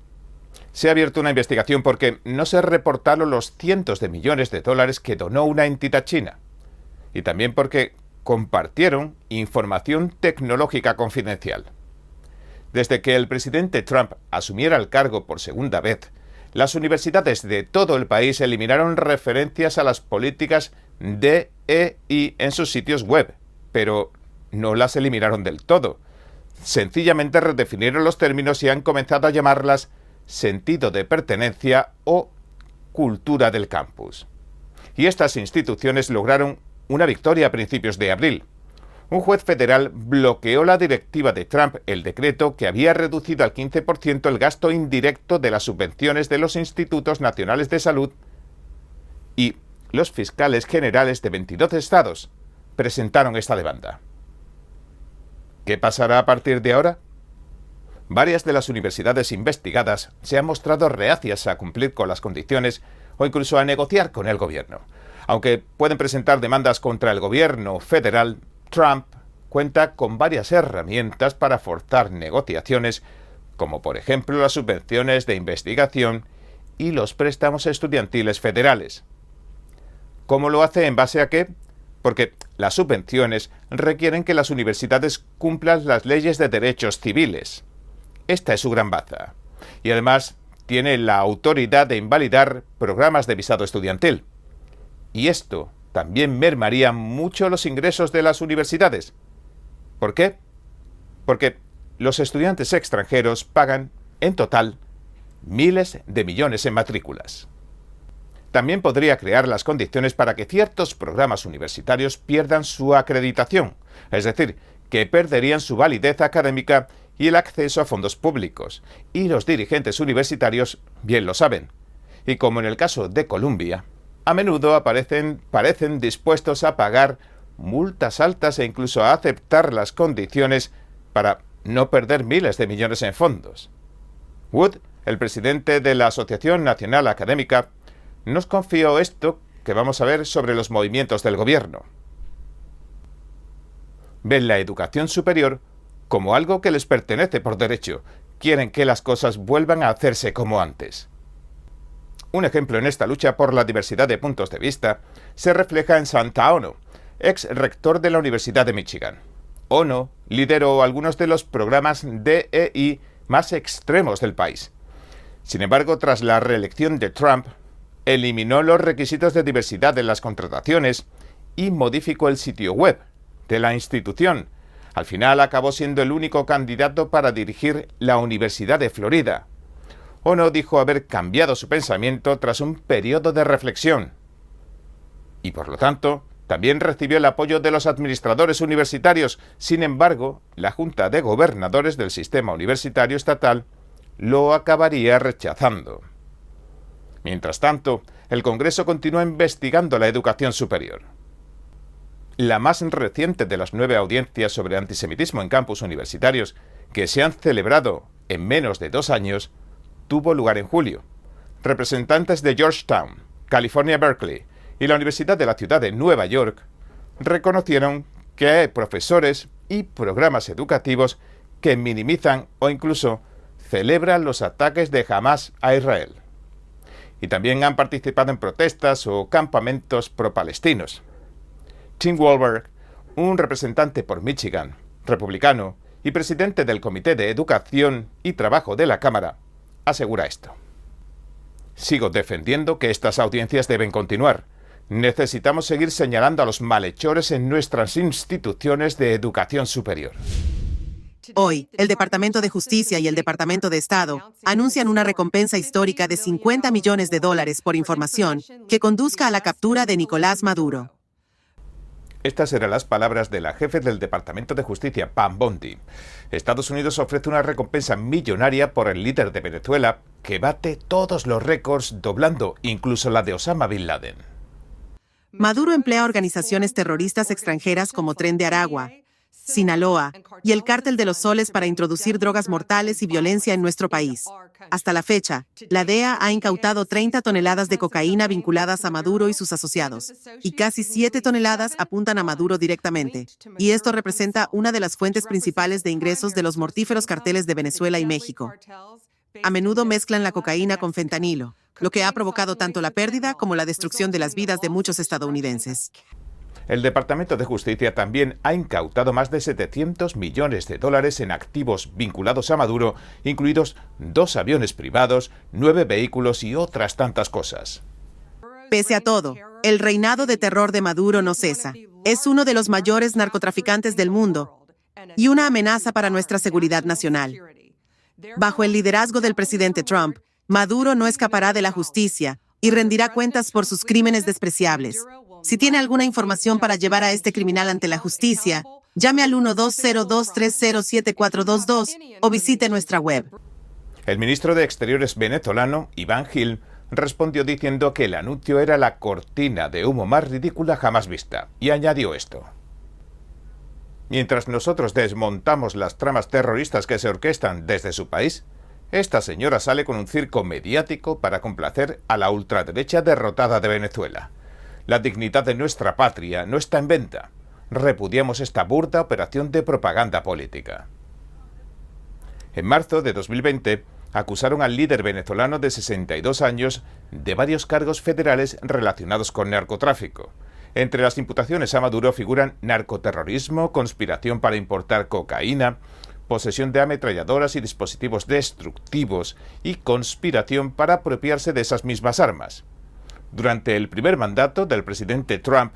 Se ha abierto una investigación porque no se reportaron los cientos de millones de dólares que donó una entidad china. Y también porque compartieron información tecnológica confidencial. Desde que el presidente Trump asumiera el cargo por segunda vez, las universidades de todo el país eliminaron referencias a las políticas DEI en sus sitios web, pero no las eliminaron del todo. Sencillamente redefinieron los términos y han comenzado a llamarlas sentido de pertenencia o cultura del campus. Y estas instituciones lograron una victoria a principios de abril. Un juez federal bloqueó la directiva de Trump, el decreto que había reducido al 15% el gasto indirecto de las subvenciones de los institutos nacionales de salud, y los fiscales generales de 22 estados presentaron esta demanda. ¿Qué pasará a partir de ahora? Varias de las universidades investigadas se han mostrado reacias a cumplir con las condiciones o incluso a negociar con el gobierno. Aunque pueden presentar demandas contra el gobierno federal, Trump cuenta con varias herramientas para forzar negociaciones, como por ejemplo las subvenciones de investigación y los préstamos estudiantiles federales. ¿Cómo lo hace? ¿En base a qué? Porque las subvenciones requieren que las universidades cumplan las leyes de derechos civiles. Esta es su gran baza. Y además tiene la autoridad de invalidar programas de visado estudiantil. Y esto también mermaría mucho los ingresos de las universidades. ¿Por qué? Porque los estudiantes extranjeros pagan, en total, miles de millones en matrículas. También podría crear las condiciones para que ciertos programas universitarios pierdan su acreditación, es decir, que perderían su validez académica y el acceso a fondos públicos. Y los dirigentes universitarios bien lo saben. Y como en el caso de Columbia, a menudo parecen dispuestos a pagar multas altas e incluso a aceptar las condiciones para no perder miles de millones en fondos. Wood, el presidente de la Asociación Nacional Académica, nos confió esto que vamos a ver sobre los movimientos del gobierno. Ven la educación superior como algo que les pertenece por derecho. Quieren que las cosas vuelvan a hacerse como antes. Un ejemplo en esta lucha por la diversidad de puntos de vista se refleja en Santa Ono, ex rector de la Universidad de Michigan. Ono lideró algunos de los programas DEI más extremos del país. Sin embargo, tras la reelección de Trump, eliminó los requisitos de diversidad en las contrataciones y modificó el sitio web de la institución. Al final acabó siendo el único candidato para dirigir la Universidad de Florida. Ono dijo haber cambiado su pensamiento tras un periodo de reflexión. Y por lo tanto, también recibió el apoyo de los administradores universitarios. Sin embargo, la Junta de Gobernadores del Sistema Universitario Estatal lo acabaría rechazando. Mientras tanto, el Congreso continúa investigando la educación superior. La más reciente de las 9 audiencias sobre antisemitismo en campus universitarios que se han celebrado en menos de 2 años tuvo lugar en julio. Representantes de Georgetown, California Berkeley y la Universidad de la Ciudad de Nueva York reconocieron que hay profesores y programas educativos que minimizan o incluso celebran los ataques de Hamás a Israel. Y también han participado en protestas o campamentos pro-palestinos. Tim Walberg, un representante por Michigan, republicano y presidente del Comité de Educación y Trabajo de la Cámara, asegura esto. Sigo defendiendo que estas audiencias deben continuar. Necesitamos seguir señalando a los malhechores en nuestras instituciones de educación superior. Hoy, el Departamento de Justicia y el Departamento de Estado anuncian una recompensa histórica de $50 millones por información que conduzca a la captura de Nicolás Maduro. Estas eran las palabras de la jefe del Departamento de Justicia, Pam Bondi. Estados Unidos ofrece una recompensa millonaria por el líder de Venezuela que bate todos los récords, doblando incluso la de Osama Bin Laden. Maduro emplea organizaciones terroristas extranjeras como Tren de Aragua, Sinaloa y el Cártel de los Soles para introducir drogas mortales y violencia en nuestro país. Hasta la fecha, la DEA ha incautado 30 toneladas de cocaína vinculadas a Maduro y sus asociados, y casi 7 toneladas apuntan a Maduro directamente. Y esto representa una de las fuentes principales de ingresos de los mortíferos carteles de Venezuela y México. A menudo mezclan la cocaína con fentanilo, lo que ha provocado tanto la pérdida como la destrucción de las vidas de muchos estadounidenses. El Departamento de Justicia también ha incautado más de $700 millones en activos vinculados a Maduro, incluidos 2 aviones privados, 9 vehículos y otras tantas cosas. Pese a todo, el reinado de terror de Maduro no cesa. Es uno de los mayores narcotraficantes del mundo y una amenaza para nuestra seguridad nacional. Bajo el liderazgo del presidente Trump, Maduro no escapará de la justicia y rendirá cuentas por sus crímenes despreciables. Si tiene alguna información para llevar a este criminal ante la justicia, llame al 1-202-307-422 o visite nuestra web. El ministro de Exteriores venezolano, Iván Gil, respondió diciendo que el anuncio era la cortina de humo más ridícula jamás vista, y añadió esto. Mientras nosotros desmontamos las tramas terroristas que se orquestan desde su país, esta señora sale con un circo mediático para complacer a la ultraderecha derrotada de Venezuela. La dignidad de nuestra patria no está en venta. Repudiamos esta burda operación de propaganda política. En marzo de 2020, acusaron al líder venezolano de 62 años de varios cargos federales relacionados con narcotráfico. Entre las imputaciones a Maduro figuran narcoterrorismo, conspiración para importar cocaína, posesión de ametralladoras y dispositivos destructivos y conspiración para apropiarse de esas mismas armas. Durante el primer mandato del presidente Trump,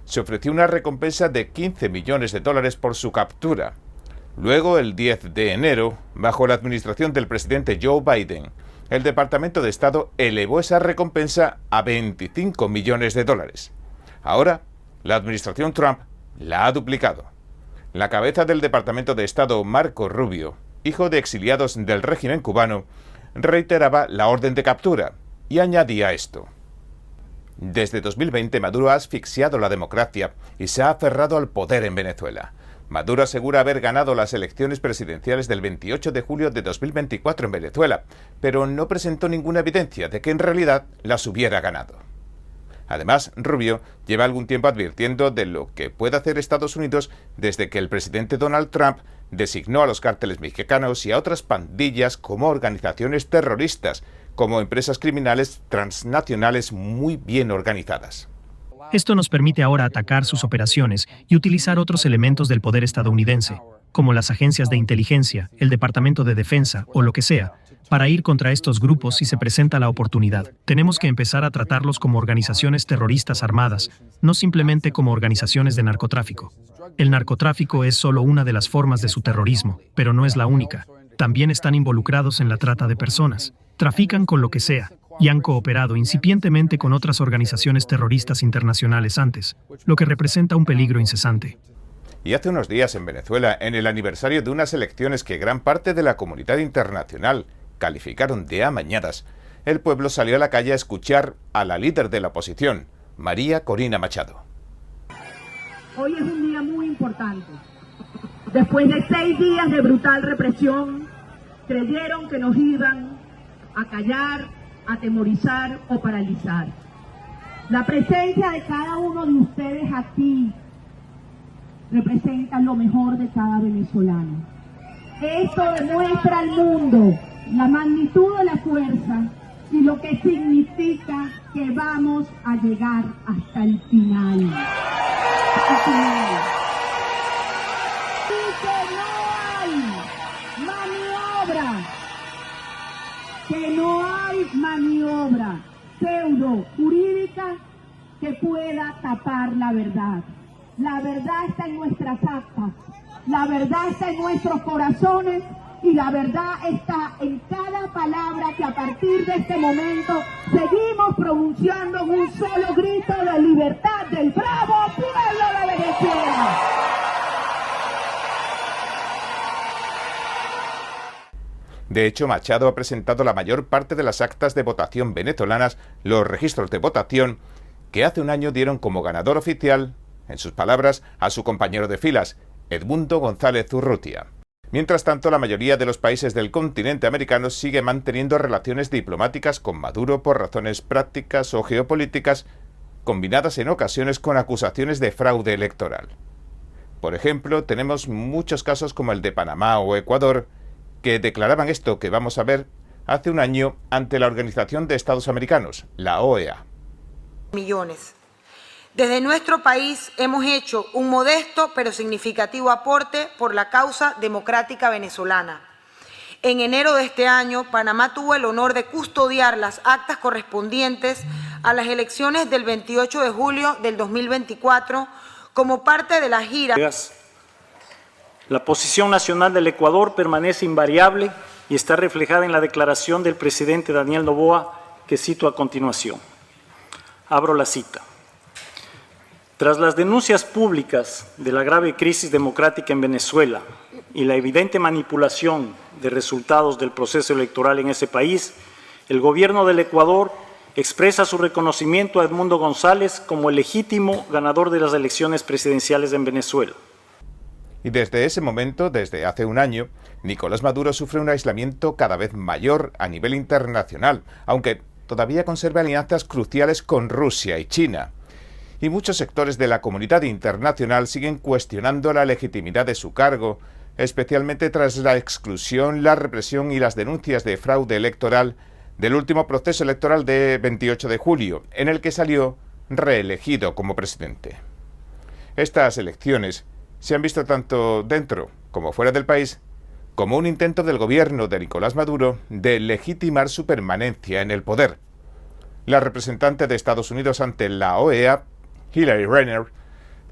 se ofreció una recompensa de $15 millones por su captura. Luego, el 10 de enero, bajo la administración del presidente Joe Biden, el Departamento de Estado elevó esa recompensa a $25 millones. Ahora, la administración Trump la ha duplicado. La cabeza del Departamento de Estado, Marco Rubio, hijo de exiliados del régimen cubano, reiteraba la orden de captura y añadía esto. Desde 2020, Maduro ha asfixiado la democracia y se ha aferrado al poder en Venezuela. Maduro asegura haber ganado las elecciones presidenciales del 28 de julio de 2024 en Venezuela, pero no presentó ninguna evidencia de que en realidad las hubiera ganado. Además, Rubio lleva algún tiempo advirtiendo de lo que puede hacer Estados Unidos desde que el presidente Donald Trump designó a los cárteles mexicanos y a otras pandillas como organizaciones terroristas, como empresas criminales transnacionales muy bien organizadas. Esto nos permite ahora atacar sus operaciones y utilizar otros elementos del poder estadounidense, como las agencias de inteligencia, el Departamento de Defensa o lo que sea, para ir contra estos grupos si se presenta la oportunidad. Tenemos que empezar a tratarlos como organizaciones terroristas armadas, no simplemente como organizaciones de narcotráfico. El narcotráfico es solo una de las formas de su terrorismo, pero no es la única. También están involucrados en la trata de personas, trafican con lo que sea, y han cooperado incipientemente con otras organizaciones terroristas internacionales antes, lo que representa un peligro incesante. Y hace unos días en Venezuela, en el aniversario de unas elecciones que gran parte de la comunidad internacional calificaron de amañadas, el pueblo salió a la calle a escuchar a la líder de la oposición, María Corina Machado. Hoy es un día muy importante. Después de 6 días de brutal represión, creyeron que nos iban acallar, atemorizar o paralizar. La presencia de cada uno de ustedes aquí representa lo mejor de cada venezolano. Esto demuestra al mundo la magnitud de la fuerza y lo que significa que vamos a llegar hasta el final. Y que no hay maniobra pseudo jurídica que pueda tapar la verdad. La verdad está en nuestras actas, la verdad está en nuestros corazones y la verdad está en cada palabra que a partir de este momento seguimos pronunciando en un solo grito de libertad del bravo pueblo de Venezuela. De hecho, Machado ha presentado la mayor parte de las actas de votación venezolanas, los registros de votación, que hace un año dieron como ganador oficial, en sus palabras, a su compañero de filas, Edmundo González Urrutia. Mientras tanto, la mayoría de los países del continente americano sigue manteniendo relaciones diplomáticas con Maduro por razones prácticas o geopolíticas, combinadas en ocasiones con acusaciones de fraude electoral. Por ejemplo, tenemos muchos casos como el de Panamá o Ecuador, que declaraban esto que vamos a ver hace un año ante la Organización de Estados Americanos, la OEA. Millones. Desde nuestro país hemos hecho un modesto pero significativo aporte por la causa democrática venezolana. En enero de este año, Panamá tuvo el honor de custodiar las actas correspondientes a las elecciones del 28 de julio del 2024 como parte de la gira. La posición nacional del Ecuador permanece invariable y está reflejada en la declaración del presidente Daniel Noboa, que cito a continuación. Abro la cita. Tras las denuncias públicas de la grave crisis democrática en Venezuela y la evidente manipulación de resultados del proceso electoral en ese país, el gobierno del Ecuador expresa su reconocimiento a Edmundo González como el legítimo ganador de las elecciones presidenciales en Venezuela. Y desde ese momento, desde hace un año, Nicolás Maduro sufre un aislamiento cada vez mayor a nivel internacional, aunque todavía conserva alianzas cruciales con Rusia y China. Y muchos sectores de la comunidad internacional siguen cuestionando la legitimidad de su cargo, especialmente tras la exclusión, la represión y las denuncias de fraude electoral del último proceso electoral de 28 de julio, en el que salió reelegido como presidente. Estas elecciones se han visto tanto dentro como fuera del país como un intento del gobierno de Nicolás Maduro de legitimar su permanencia en el poder. La representante de Estados Unidos ante la OEA, Hillary Renner,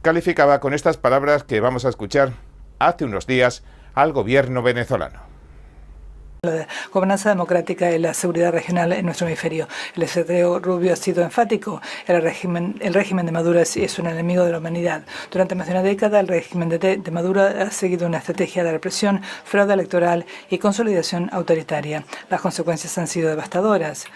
calificaba con estas palabras que vamos a escuchar hace unos días al gobierno venezolano. La gobernanza democrática y la seguridad regional en nuestro hemisferio. El secretario Rubio ha sido enfático. El régimen de Maduro es un enemigo de la humanidad. Durante más de una década, el régimen de Maduro ha seguido una estrategia de represión, fraude electoral y consolidación autoritaria. Las consecuencias han sido devastadoras.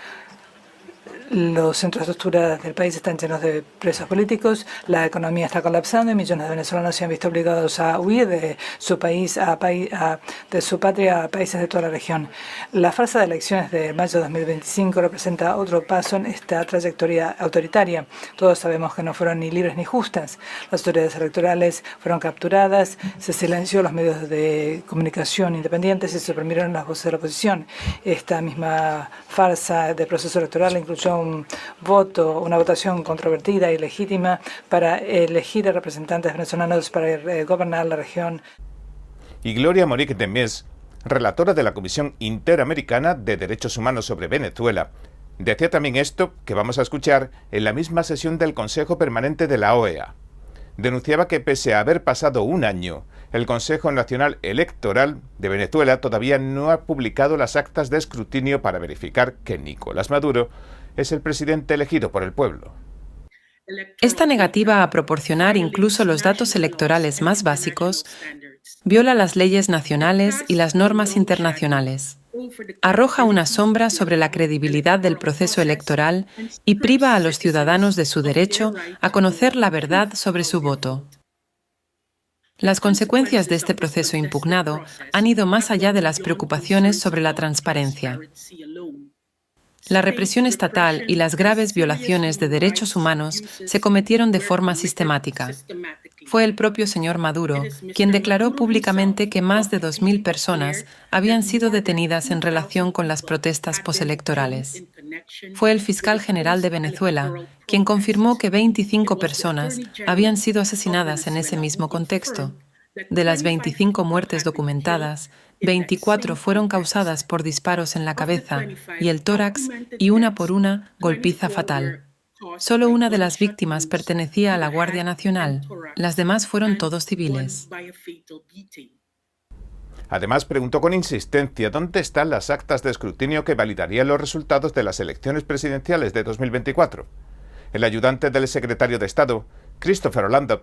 Los centros de tortura del país están llenos de presos políticos, la economía está colapsando y millones de venezolanos se han visto obligados a huir de su país, de su patria a países de toda la región. La farsa de elecciones de mayo de 2025 representa otro paso en esta trayectoria autoritaria. Todos sabemos que no fueron ni libres ni justas. Las autoridades electorales fueron capturadas, se silenció los medios de comunicación independientes y se suprimieron las voces de la oposición. Esta misma farsa de proceso electoral incluyó una votación controvertida y legítima para elegir a representantes venezolanos para gobernar la región. Y Gloria Moric de Mies, relatora de la Comisión Interamericana de Derechos Humanos sobre Venezuela, decía también esto que vamos a escuchar en la misma sesión del Consejo Permanente de la OEA. Denunciaba que pese a haber pasado un año, el Consejo Nacional Electoral de Venezuela todavía no ha publicado las actas de escrutinio para verificar que Nicolás Maduro es el presidente elegido por el pueblo. Esta negativa a proporcionar incluso los datos electorales más básicos viola las leyes nacionales y las normas internacionales, arroja una sombra sobre la credibilidad del proceso electoral y priva a los ciudadanos de su derecho a conocer la verdad sobre su voto. Las consecuencias de este proceso impugnado han ido más allá de las preocupaciones sobre la transparencia. La represión estatal y las graves violaciones de derechos humanos se cometieron de forma sistemática. Fue el propio señor Maduro quien declaró públicamente que más de 2.000 personas habían sido detenidas en relación con las protestas postelectorales. Fue el fiscal general de Venezuela quien confirmó que 25 personas habían sido asesinadas en ese mismo contexto. De las 25 muertes documentadas, 24 fueron causadas por disparos en la cabeza y el tórax y una por una golpiza fatal. Solo una de las víctimas pertenecía a la Guardia Nacional. Las demás fueron todos civiles. Además, preguntó con insistencia dónde están las actas de escrutinio que validarían los resultados de las elecciones presidenciales de 2024. El ayudante del secretario de Estado, Christopher Orlando,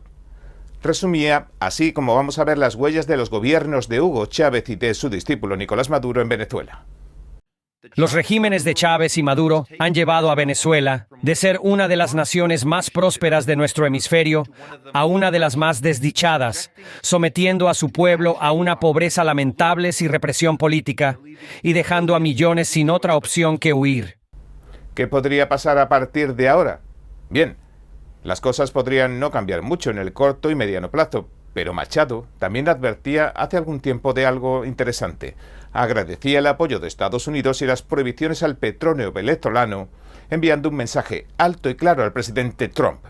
resumía así como vamos a ver las huellas de los gobiernos de Hugo Chávez y de su discípulo Nicolás Maduro en Venezuela. Los regímenes de Chávez y Maduro han llevado a Venezuela de ser una de las naciones más prósperas de nuestro hemisferio a una de las más desdichadas, sometiendo a su pueblo a una pobreza lamentable y represión política y dejando a millones sin otra opción que huir. ¿Qué podría pasar a partir de ahora? Bien, las cosas podrían no cambiar mucho en el corto y mediano plazo, pero Machado también advertía hace algún tiempo de algo interesante. Agradecía el apoyo de Estados Unidos y las prohibiciones al petróleo venezolano, enviando un mensaje alto y claro al presidente Trump.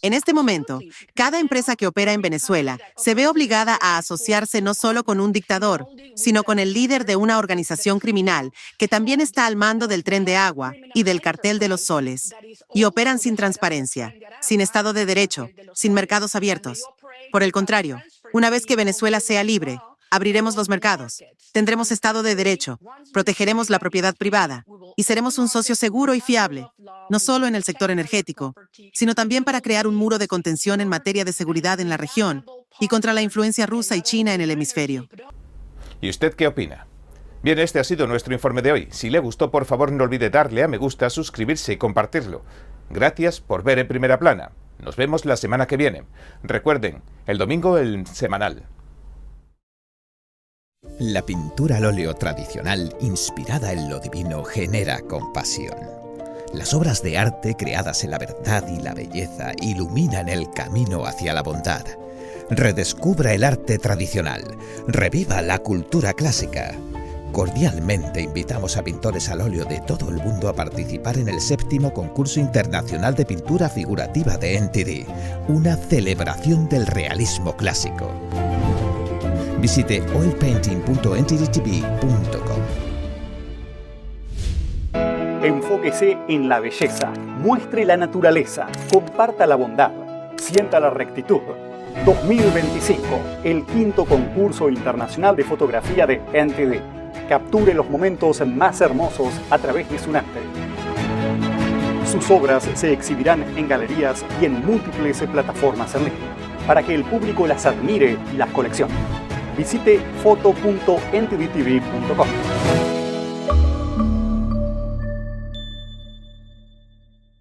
En este momento, cada empresa que opera en Venezuela se ve obligada a asociarse no solo con un dictador, sino con el líder de una organización criminal que también está al mando del Tren de Agua y del Cartel de los Soles. Y operan sin transparencia, sin Estado de Derecho, sin mercados abiertos. Por el contrario, una vez que Venezuela sea libre, abriremos los mercados, tendremos Estado de Derecho, protegeremos la propiedad privada y seremos un socio seguro y fiable, no solo en el sector energético, sino también para crear un muro de contención en materia de seguridad en la región y contra la influencia rusa y china en el hemisferio. ¿Y usted qué opina? Bien, este ha sido nuestro informe de hoy. Si le gustó, por favor no olvide darle a me gusta, suscribirse y compartirlo. Gracias por ver En Primera Plana. Nos vemos la semana que viene. Recuerden, el domingo el semanal. La pintura al óleo tradicional, inspirada en lo divino, genera compasión. Las obras de arte creadas en la verdad y la belleza iluminan el camino hacia la bondad. Redescubra el arte tradicional, reviva la cultura clásica. Cordialmente invitamos a pintores al óleo de todo el mundo a participar en el 7º Concurso Internacional de Pintura Figurativa de NTD, una celebración del realismo clásico. Visite oilpainting.ntdtv.com. Enfóquese en la belleza, muestre la naturaleza, comparta la bondad, sienta la rectitud. 2025, el 5º Concurso Internacional de Fotografía de NTD. Capture los momentos más hermosos a través de su arte. Sus obras se exhibirán en galerías y en múltiples plataformas en línea, para que el público las admire y las coleccione. Visite foto.ntdtv.com.